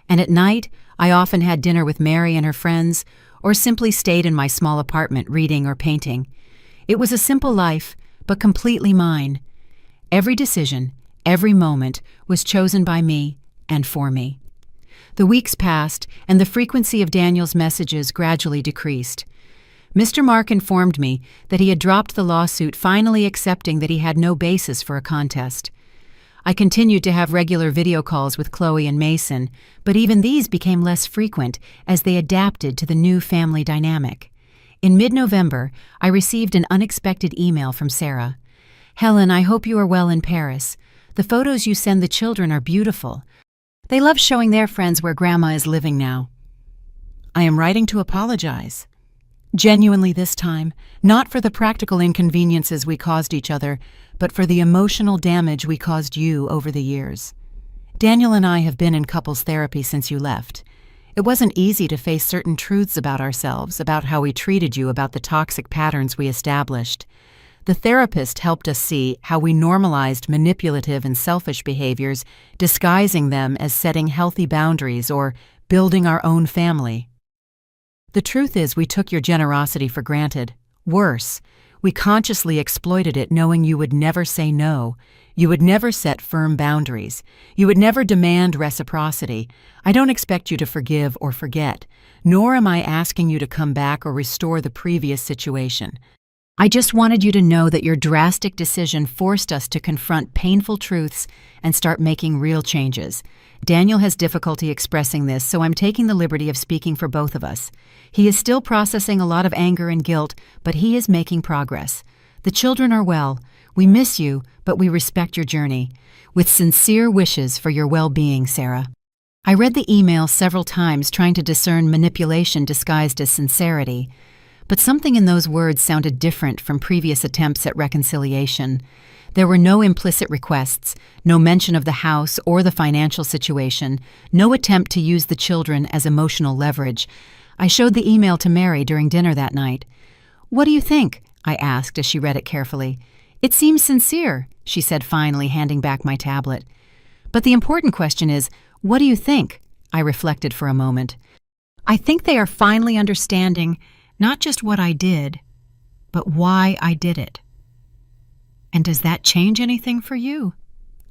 And at night, I often had dinner with Mary and her friends, or simply stayed in my small apartment reading or painting. It was a simple life, but completely mine. Every decision, every moment was chosen by me and for me. The weeks passed, and the frequency of Daniel's messages gradually decreased. Mr. Mark informed me that he had dropped the lawsuit, finally accepting that he had no basis for a contest. I continued to have regular video calls with Chloe and Mason, but even these became less frequent as they adapted to the new family dynamic. In mid-November, I received an unexpected email from Sarah. "Helen, I hope you are well in Paris. The photos you send the children are beautiful. They love showing their friends where Grandma is living now. I am writing to apologize. Genuinely this time, not for the practical inconveniences we caused each other, but for the emotional damage we caused you over the years. Daniel and I have been in couples therapy since you left. It wasn't easy to face certain truths about ourselves, about how we treated you, about the toxic patterns we established. The therapist helped us see how we normalized manipulative and selfish behaviors, disguising them as setting healthy boundaries or building our own family. The truth is, we took your generosity for granted. Worse, we consciously exploited it, knowing you would never say no. You would never set firm boundaries. You would never demand reciprocity. I don't expect you to forgive or forget, nor am I asking you to come back or restore the previous situation. I just wanted you to know that your drastic decision forced us to confront painful truths and start making real changes. Daniel has difficulty expressing this, so I'm taking the liberty of speaking for both of us. He is still processing a lot of anger and guilt, but he is making progress. The children are well. We miss you, but we respect your journey. With sincere wishes for your well-being, Sarah." I read the email several times, trying to discern manipulation disguised as sincerity. But something in those words sounded different from previous attempts at reconciliation. There were no implicit requests, no mention of the house or the financial situation, no attempt to use the children as emotional leverage. I showed the email to Mary during dinner that night. "What do you think?" I asked as she read it carefully. "It seems sincere," she said finally, handing back my tablet. "But the important question is, what do you think?" I reflected for a moment. "I think they are finally understanding not just what I did, but why I did it." "And does that change anything for you?"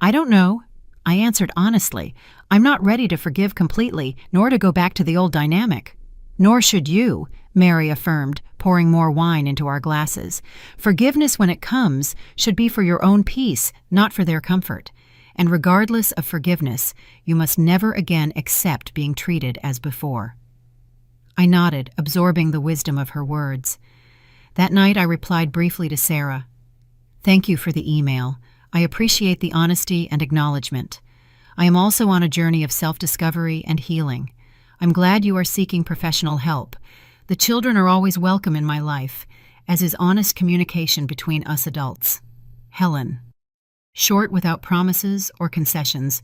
"I don't know," I answered honestly. "I'm not ready to forgive completely, nor to go back to the old dynamic." "Nor should you," Mary affirmed, pouring more wine into our glasses. "Forgiveness, when it comes, should be for your own peace, not for their comfort. And regardless of forgiveness, you must never again accept being treated as before." I nodded, absorbing the wisdom of her words. That night I replied briefly to Sarah. "Thank you for the email. I appreciate the honesty and acknowledgement. I am also on a journey of self-discovery and healing. I'm glad you are seeking professional help. The children are always welcome in my life, as is honest communication between us adults. Helen." Short, without promises or concessions,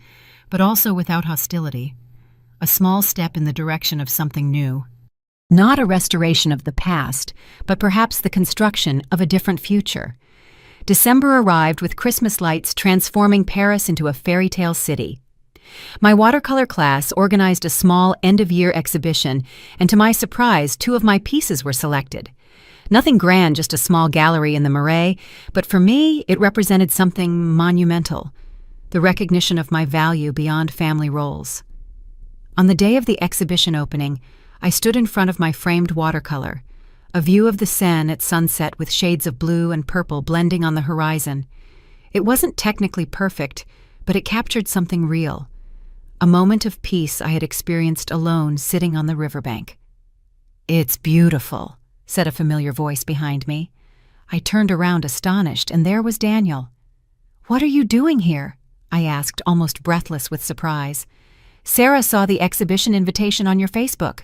but also without hostility. A a small step in the direction of something new. Not a restoration of the past, but perhaps the construction of a different future. December arrived with Christmas lights transforming Paris into a fairy tale city. My watercolor class organized a small end-of-year exhibition, and to my surprise, 2 of my pieces were selected. Nothing grand, just a small gallery in the Marais, but for me, it represented something monumental, the recognition of my value beyond family roles. On the day of the exhibition opening, I stood in front of my framed watercolor, a view of the Seine at sunset with shades of blue and purple blending on the horizon. It wasn't technically perfect, but it captured something real, a moment of peace I had experienced alone sitting on the riverbank. "It's beautiful," said a familiar voice behind me. I turned around astonished, and there was Daniel. "What are you doing here?" I asked, almost breathless with surprise. "Sarah saw the exhibition invitation on your Facebook.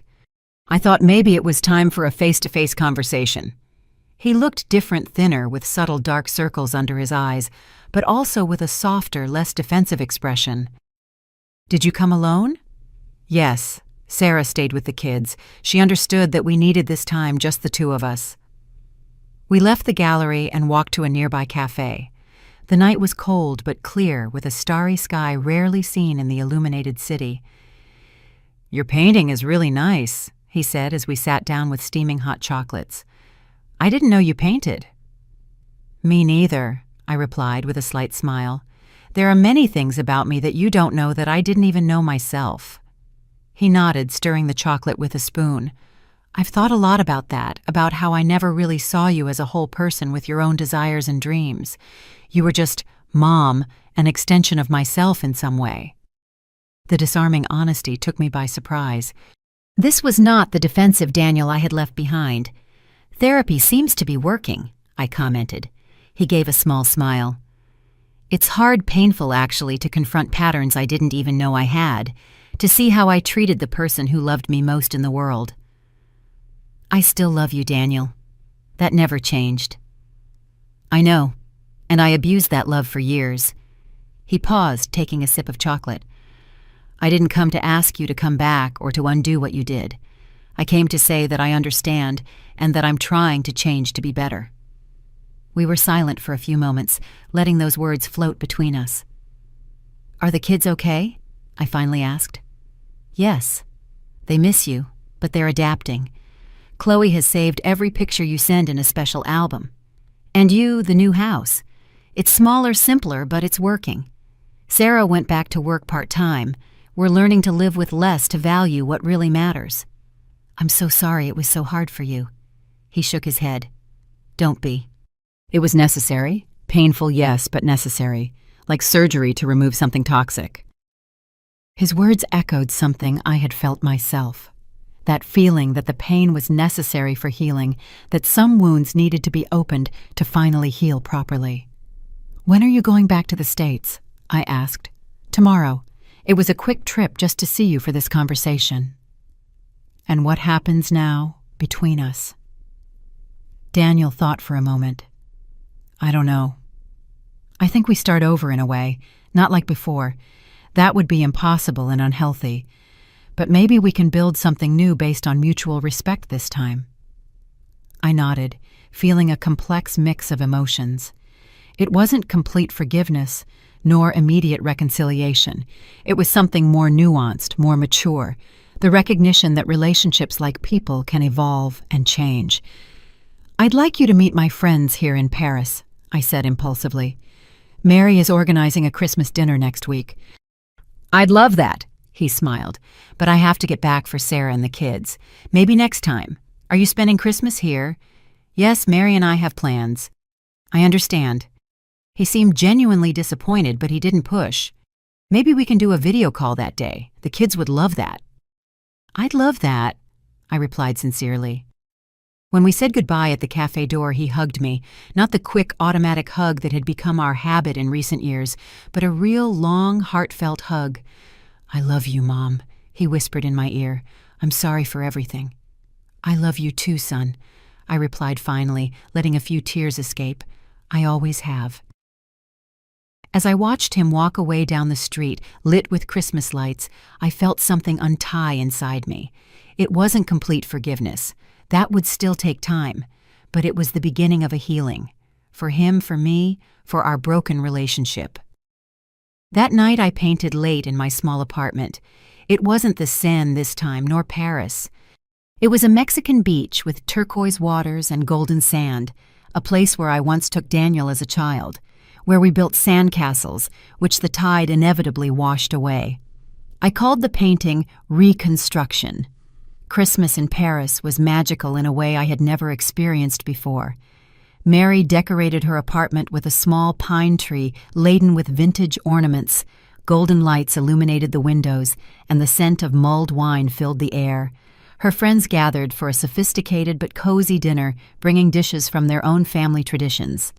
I thought maybe it was time for a face-to-face conversation." He looked different, thinner, with subtle dark circles under his eyes, but also with a softer, less defensive expression. "Did you come alone?" "Yes. Sarah stayed with the kids. She understood that we needed this time, just the 2 of us." We left the gallery and walked to a nearby cafe. The night was cold but clear, with a starry sky rarely seen in the illuminated city. "Your painting is really nice," he said as we sat down with steaming hot chocolates. "I didn't know you painted." "Me neither," I replied with a slight smile. "There are many things about me that you don't know that I didn't even know myself." He nodded, stirring the chocolate with a spoon. "I've thought a lot about that, about how I never really saw you as a whole person with your own desires and dreams. You were just Mom, an extension of myself in some way." The disarming honesty took me by surprise. This was not the defensive Daniel I had left behind. "Therapy seems to be working," I commented. He gave a small smile. "It's hard, painful actually, to confront patterns I didn't even know I had, to see how I treated the person who loved me most in the world." "I still love you, Daniel. That never changed." "I know, and I abused that love for years." He paused, taking a sip of chocolate. "I didn't come to ask you to come back or to undo what you did. I came to say that I understand and that I'm trying to change to be better." We were silent for a few moments, letting those words float between us. "Are the kids okay?" I finally asked. "Yes. They miss you, but they're adapting. Chloe has saved every picture you send in a special album. And you, the new house. It's smaller, simpler, but it's working. Sarah went back to work part-time. We're learning to live with less to value what really matters." "I'm so sorry it was so hard for you." He shook his head. "Don't be. It was necessary. Painful, yes, but necessary. Like surgery to remove something toxic." His words echoed something I had felt myself. That feeling that the pain was necessary for healing, that some wounds needed to be opened to finally heal properly. "When are you going back to the States?" I asked. "Tomorrow. It was a quick trip just to see you for this conversation." "And what happens now between us?" Daniel thought for a moment. "I don't know. I think we start over in a way, not like before. That would be impossible and unhealthy. But maybe we can build something new based on mutual respect this time." I nodded, feeling a complex mix of emotions. It wasn't complete forgiveness, nor immediate reconciliation. It was something more nuanced, more mature, the recognition that relationships like people can evolve and change. "I'd like you to meet my friends here in Paris," I said impulsively. "Mary is organizing a Christmas dinner next week." "I'd love that," he smiled, "but I have to get back for Sarah and the kids. Maybe next time. Are you spending Christmas here?" "Yes, Mary and I have plans." "I understand." He seemed genuinely disappointed, but he didn't push. "Maybe we can do a video call that day. The kids would love that." "I'd love that," I replied sincerely. When we said goodbye at the cafe door, he hugged me, not the quick, automatic hug that had become our habit in recent years, but a real, long, heartfelt hug. "I love you, Mom," he whispered in my ear. "I'm sorry for everything." "I love you too, son," I replied finally, letting a few tears escape. "I always have." As I watched him walk away down the street, lit with Christmas lights, I felt something untie inside me. It wasn't complete forgiveness. That would still take time, but it was the beginning of a healing. For him, for me, for our broken relationship. That night I painted late in my small apartment. It wasn't the Seine this time, nor Paris. It was a Mexican beach with turquoise waters and golden sand, a place where I once took Daniel as a child, where we built sandcastles, which the tide inevitably washed away. I called the painting Reconstruction. Christmas in Paris was magical in a way I had never experienced before. Mary decorated her apartment with a small pine tree laden with vintage ornaments. Golden lights illuminated the windows, and the scent of mulled wine filled the air. Her friends gathered for a sophisticated but cozy dinner, bringing dishes from their own family traditions.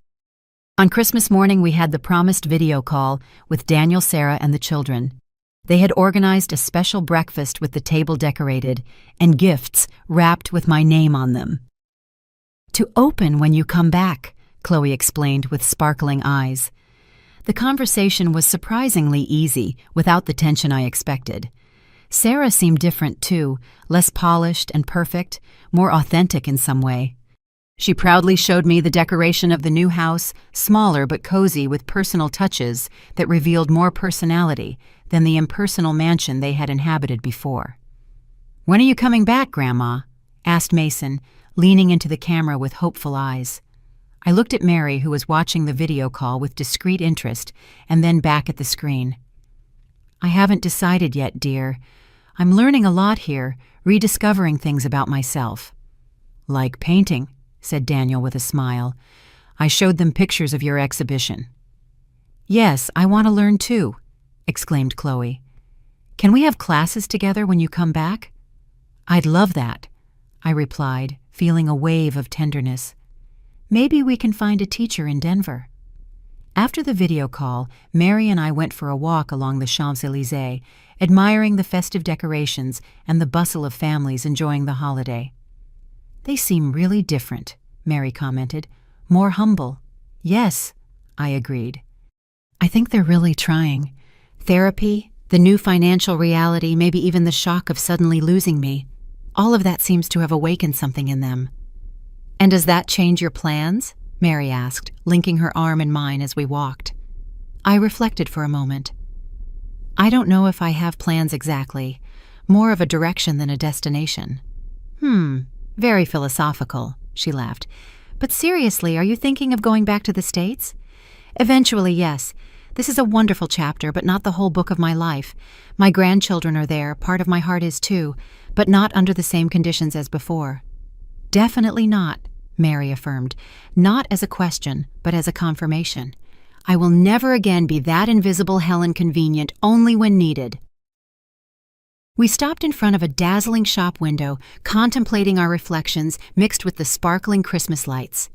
On Christmas morning, we had the promised video call with Daniel, Sarah, and the children. They had organized a special breakfast with the table decorated and gifts wrapped with my name on them. "To open when you come back," Chloe explained with sparkling eyes. The conversation was surprisingly easy, without the tension I expected. Sarah seemed different too, less polished and perfect, more authentic in some way. She proudly showed me the decoration of the new house, smaller but cozy with personal touches that revealed more personality than the impersonal mansion they had inhabited before. "When are you coming back, Grandma?" asked Mason, leaning into the camera with hopeful eyes. I looked at Mary, who was watching the video call with discreet interest, and then back at the screen. "I haven't decided yet, dear. I'm learning a lot here, rediscovering things about myself." "Like painting," said Daniel with a smile. "I showed them pictures of your exhibition." "Yes, I want to learn too," exclaimed Chloe. "Can we have classes together when you come back?" "I'd love that," I replied, feeling a wave of tenderness. "Maybe we can find a teacher in Denver." After the video call, Mary and I went for a walk along the Champs-Élysées, admiring the festive decorations and the bustle of families enjoying the holiday. "They seem really different," Mary commented. "More humble." "Yes," I agreed. "I think they're really trying. Therapy, the new financial reality, maybe even the shock of suddenly losing me. All of that seems to have awakened something in them." "And does that change your plans?" Mary asked, linking her arm in mine as we walked. I reflected for a moment. "I don't know if I have plans exactly. More of a direction than a destination." Very philosophical," she laughed. "But seriously, are you thinking of going back to the States?" "Eventually, yes. This is a wonderful chapter, but not the whole book of my life. My grandchildren are there, part of my heart is too, but not under the same conditions as before." "Definitely not," Mary affirmed, not as a question, but as a confirmation. "I will never again be that invisible Helen convenient only when needed." We stopped in front of a dazzling shop window, contemplating our reflections mixed with the sparkling Christmas lights.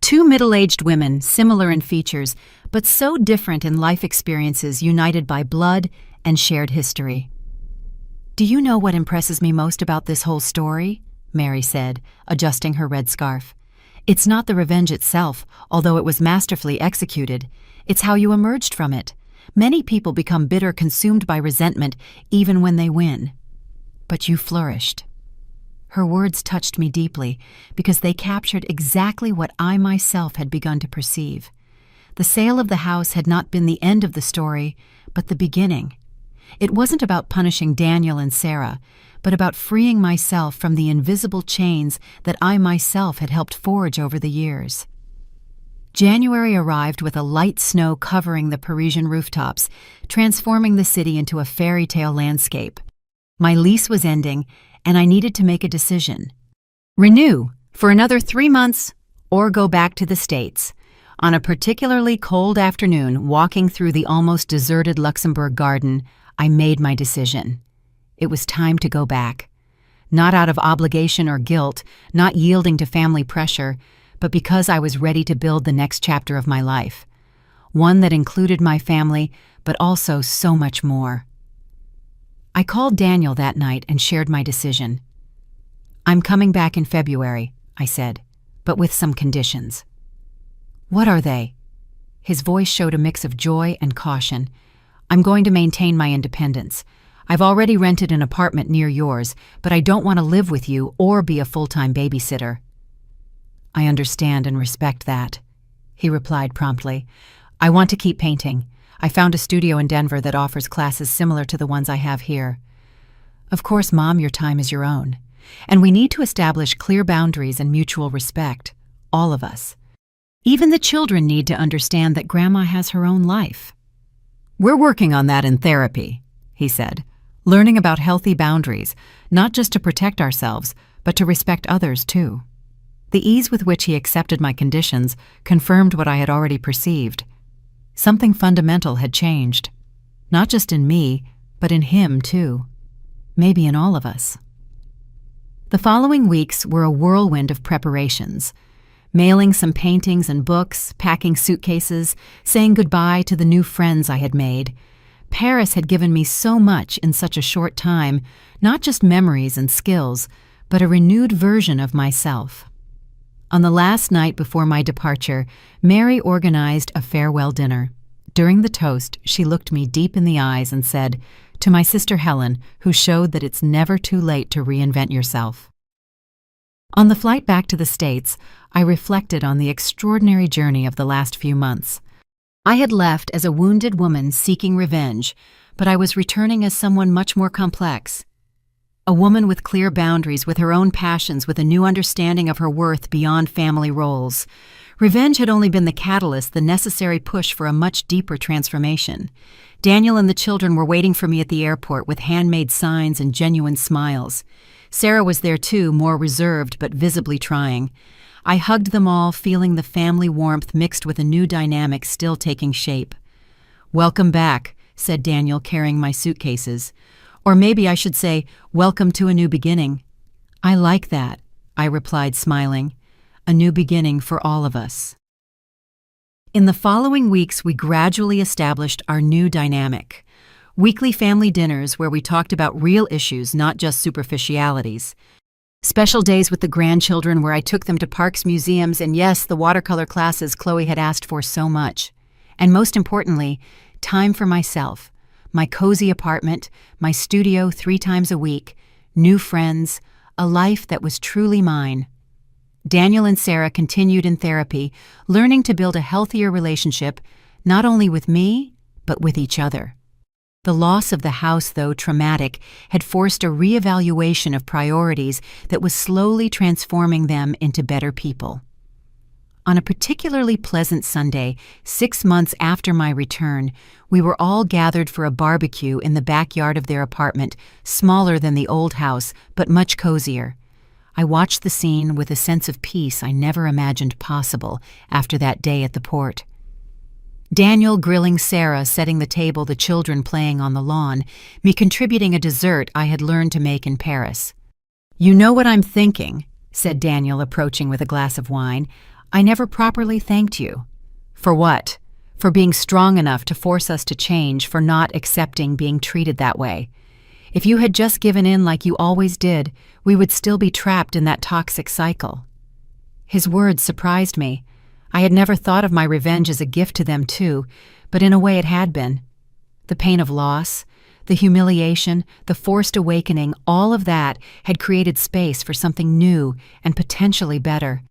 Two middle-aged women, similar in features, but so different in life experiences united by blood and shared history. "Do you know what impresses me most about this whole story?" Mary said, adjusting her red scarf. "It's not the revenge itself, although it was masterfully executed. It's how you emerged from it. Many people become bitter, consumed by resentment, even when they win. But you flourished." Her words touched me deeply because they captured exactly what I myself had begun to perceive. The sale of the house had not been the end of the story, but the beginning. It wasn't about punishing Daniel and Sarah, but about freeing myself from the invisible chains that I myself had helped forge over the years. January arrived with a light snow covering the Parisian rooftops, transforming the city into a fairy tale landscape. My lease was ending, and I needed to make a decision. Renew for another 3 months or go back to the States. On a particularly cold afternoon, walking through the almost deserted Luxembourg garden, I made my decision. It was time to go back. Not out of obligation or guilt, not yielding to family pressure, but because I was ready to build the next chapter of my life. One that included my family, but also so much more. I called Daniel that night and shared my decision. "I'm coming back in February," I said, "but with some conditions." "What are they?" His voice showed a mix of joy and caution. "I'm going to maintain my independence. I've already rented an apartment near yours, but I don't want to live with you or be a full-time babysitter." "I understand and respect that," he replied promptly. "I want to keep painting. I found a studio in Denver that offers classes similar to the ones I have here." "Of course, Mom, your time is your own. And we need to establish clear boundaries and mutual respect, all of us. Even the children need to understand that Grandma has her own life." "We're working on that in therapy," he said, "learning about healthy boundaries, not just to protect ourselves, but to respect others too." The ease with which he accepted my conditions confirmed what I had already perceived. Something fundamental had changed, not just in me, but in him too. Maybe in all of us. The following weeks were a whirlwind of preparations. Mailing some paintings and books, packing suitcases, saying goodbye to the new friends I had made. Paris had given me so much in such a short time, not just memories and skills, but a renewed version of myself. On the last night before my departure, Mary organized a farewell dinner. During the toast, she looked me deep in the eyes and said, "To my sister Helen, who showed that it's never too late to reinvent yourself." On the flight back to the States, I reflected on the extraordinary journey of the last few months. I had left as a wounded woman seeking revenge, but I was returning as someone much more complex. A woman with clear boundaries, with her own passions, with a new understanding of her worth beyond family roles. Revenge had only been the catalyst, the necessary push for a much deeper transformation. Daniel and the children were waiting for me at the airport with handmade signs and genuine smiles. Sarah was there too, more reserved but visibly trying. I hugged them all, feeling the family warmth mixed with a new dynamic still taking shape. "Welcome back," said Daniel, carrying my suitcases. Or maybe I should say, "Welcome to a new beginning." "I like that," I replied, smiling. "A new beginning for all of us." In the following weeks, we gradually established our new dynamic. Weekly family dinners where we talked about real issues, not just superficialities. Special days with the grandchildren where I took them to parks, museums, and yes, the watercolor classes Chloe had asked for so much. And most importantly, time for myself. My cozy apartment, my studio 3 times a week, new friends, a life that was truly mine. Daniel and Sarah continued in therapy, learning to build a healthier relationship, not only with me, but with each other. The loss of the house, though traumatic, had forced a reevaluation of priorities that was slowly transforming them into better people. On a particularly pleasant Sunday, 6 months after my return, we were all gathered for a barbecue in the backyard of their apartment, smaller than the old house, but much cozier. I watched the scene with a sense of peace I never imagined possible after that day at the port. Daniel grilling Sarah, setting the table, the children playing on the lawn, me contributing a dessert I had learned to make in Paris. "You know what I'm thinking," said Daniel, approaching with a glass of wine. "I never properly thanked you." "For what?" "For being strong enough to force us to change, for not accepting being treated that way. If you had just given in like you always did, we would still be trapped in that toxic cycle." His words surprised me. I had never thought of my revenge as a gift to them too, but in a way it had been. The pain of loss, the humiliation, the forced awakening, all of that had created space for something new and potentially better.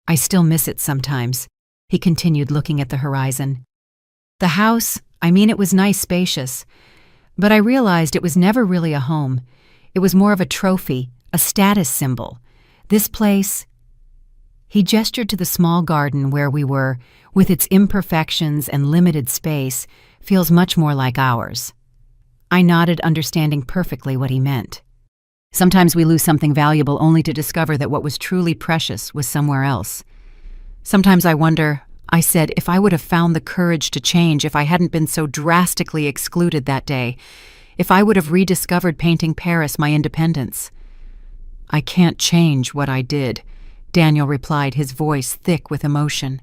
"I still miss it sometimes," he continued, looking at the horizon. "The house, it was nice, spacious. But I realized it was never really a home. It was more of a trophy, a status symbol. This place..." He gestured to the small garden where we were, with its imperfections and limited space, feels much more like ours. I nodded, understanding perfectly what he meant. Sometimes we lose something valuable only to discover that what was truly precious was somewhere else. "Sometimes I wonder," I said, "if I would have found the courage to change if I hadn't been so drastically excluded that day, if I would have rediscovered painting Paris, my independence." "I can't change what I did," Daniel replied, his voice thick with emotion.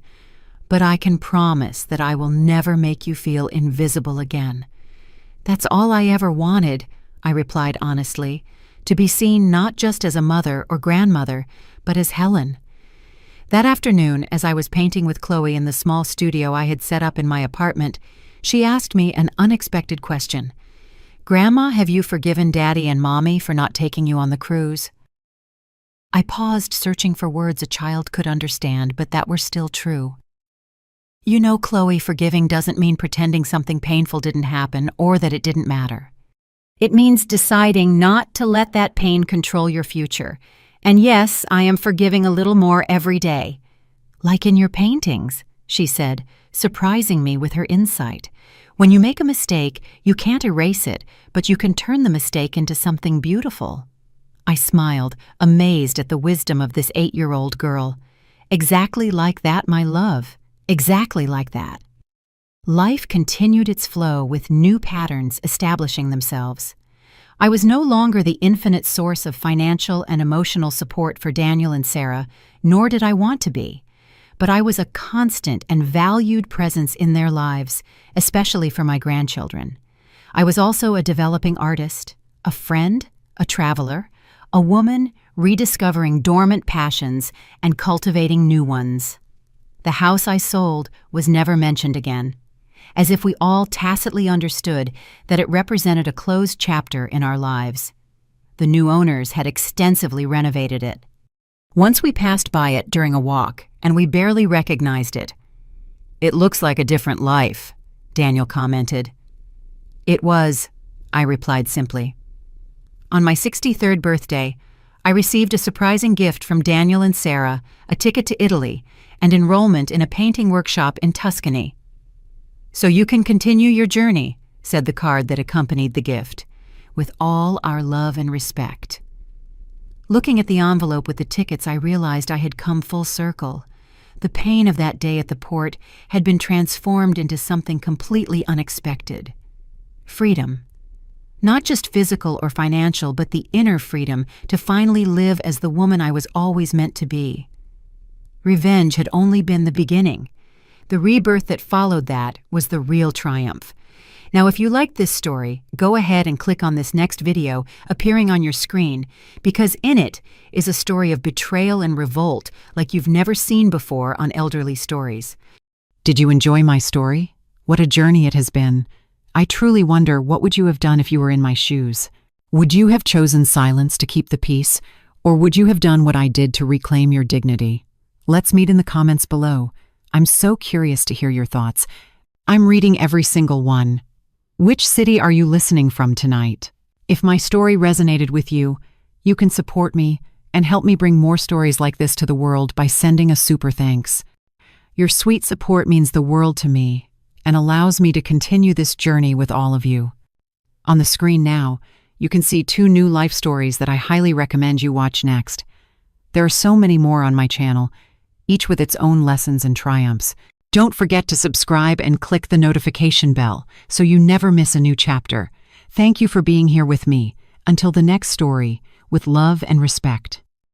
"But I can promise that I will never make you feel invisible again." "That's all I ever wanted," I replied honestly, "to be seen not just as a mother or grandmother, but as Helen." That afternoon, as I was painting with Chloe in the small studio I had set up in my apartment, she asked me an unexpected question. "Grandma, have you forgiven Daddy and Mommy for not taking you on the cruise?" I paused, searching for words a child could understand, but that were still true. You know, Chloe, forgiving doesn't mean pretending something painful didn't happen or that it didn't matter. It means deciding not to let that pain control your future. And yes, I am forgiving a little more every day. Like in your paintings, she said, surprising me with her insight. When you make a mistake, you can't erase it, but you can turn the mistake into something beautiful. I smiled, amazed at the wisdom of this 8-year-old girl. Exactly like that, my love. Exactly like that. Life continued its flow with new patterns establishing themselves. I was no longer the infinite source of financial and emotional support for Daniel and Sarah, nor did I want to be. But I was a constant and valued presence in their lives, especially for my grandchildren. I was also a developing artist, a friend, a traveler, a woman rediscovering dormant passions and cultivating new ones. The house I sold was never mentioned again, as if we all tacitly understood that it represented a closed chapter in our lives. The new owners had extensively renovated it. Once we passed by it during a walk, and we barely recognized it. "It looks like a different life," Daniel commented. "It was," I replied simply. On my 63rd birthday, I received a surprising gift from Daniel and Sarah, a ticket to Italy, and enrollment in a painting workshop in Tuscany. "So you can continue your journey," said the card that accompanied the gift, "with all our love and respect." Looking at the envelope with the tickets, I realized I had come full circle. The pain of that day at the port had been transformed into something completely unexpected. Freedom. Not just physical or financial, but the inner freedom to finally live as the woman I was always meant to be. Revenge had only been the beginning. The rebirth that followed that was the real triumph. Now, if you like this story, go ahead and click on this next video appearing on your screen, because in it is a story of betrayal and revolt like you've never seen before on Elderly Stories. Did you enjoy my story? What a journey it has been. I truly wonder, what would you have done if you were in my shoes? Would you have chosen silence to keep the peace, or would you have done what I did to reclaim your dignity? Let's meet in the comments below. I'm so curious to hear your thoughts. I'm reading every single one. Which city are you listening from tonight? If my story resonated with you, you can support me and help me bring more stories like this to the world by sending a super thanks. Your sweet support means the world to me and allows me to continue this journey with all of you. On the screen now, you can see 2 new life stories that I highly recommend you watch next. There are so many more on my channel, each with its own lessons and triumphs. Don't forget to subscribe and click the notification bell so you never miss a new chapter. Thank you for being here with me. Until the next story, with love and respect.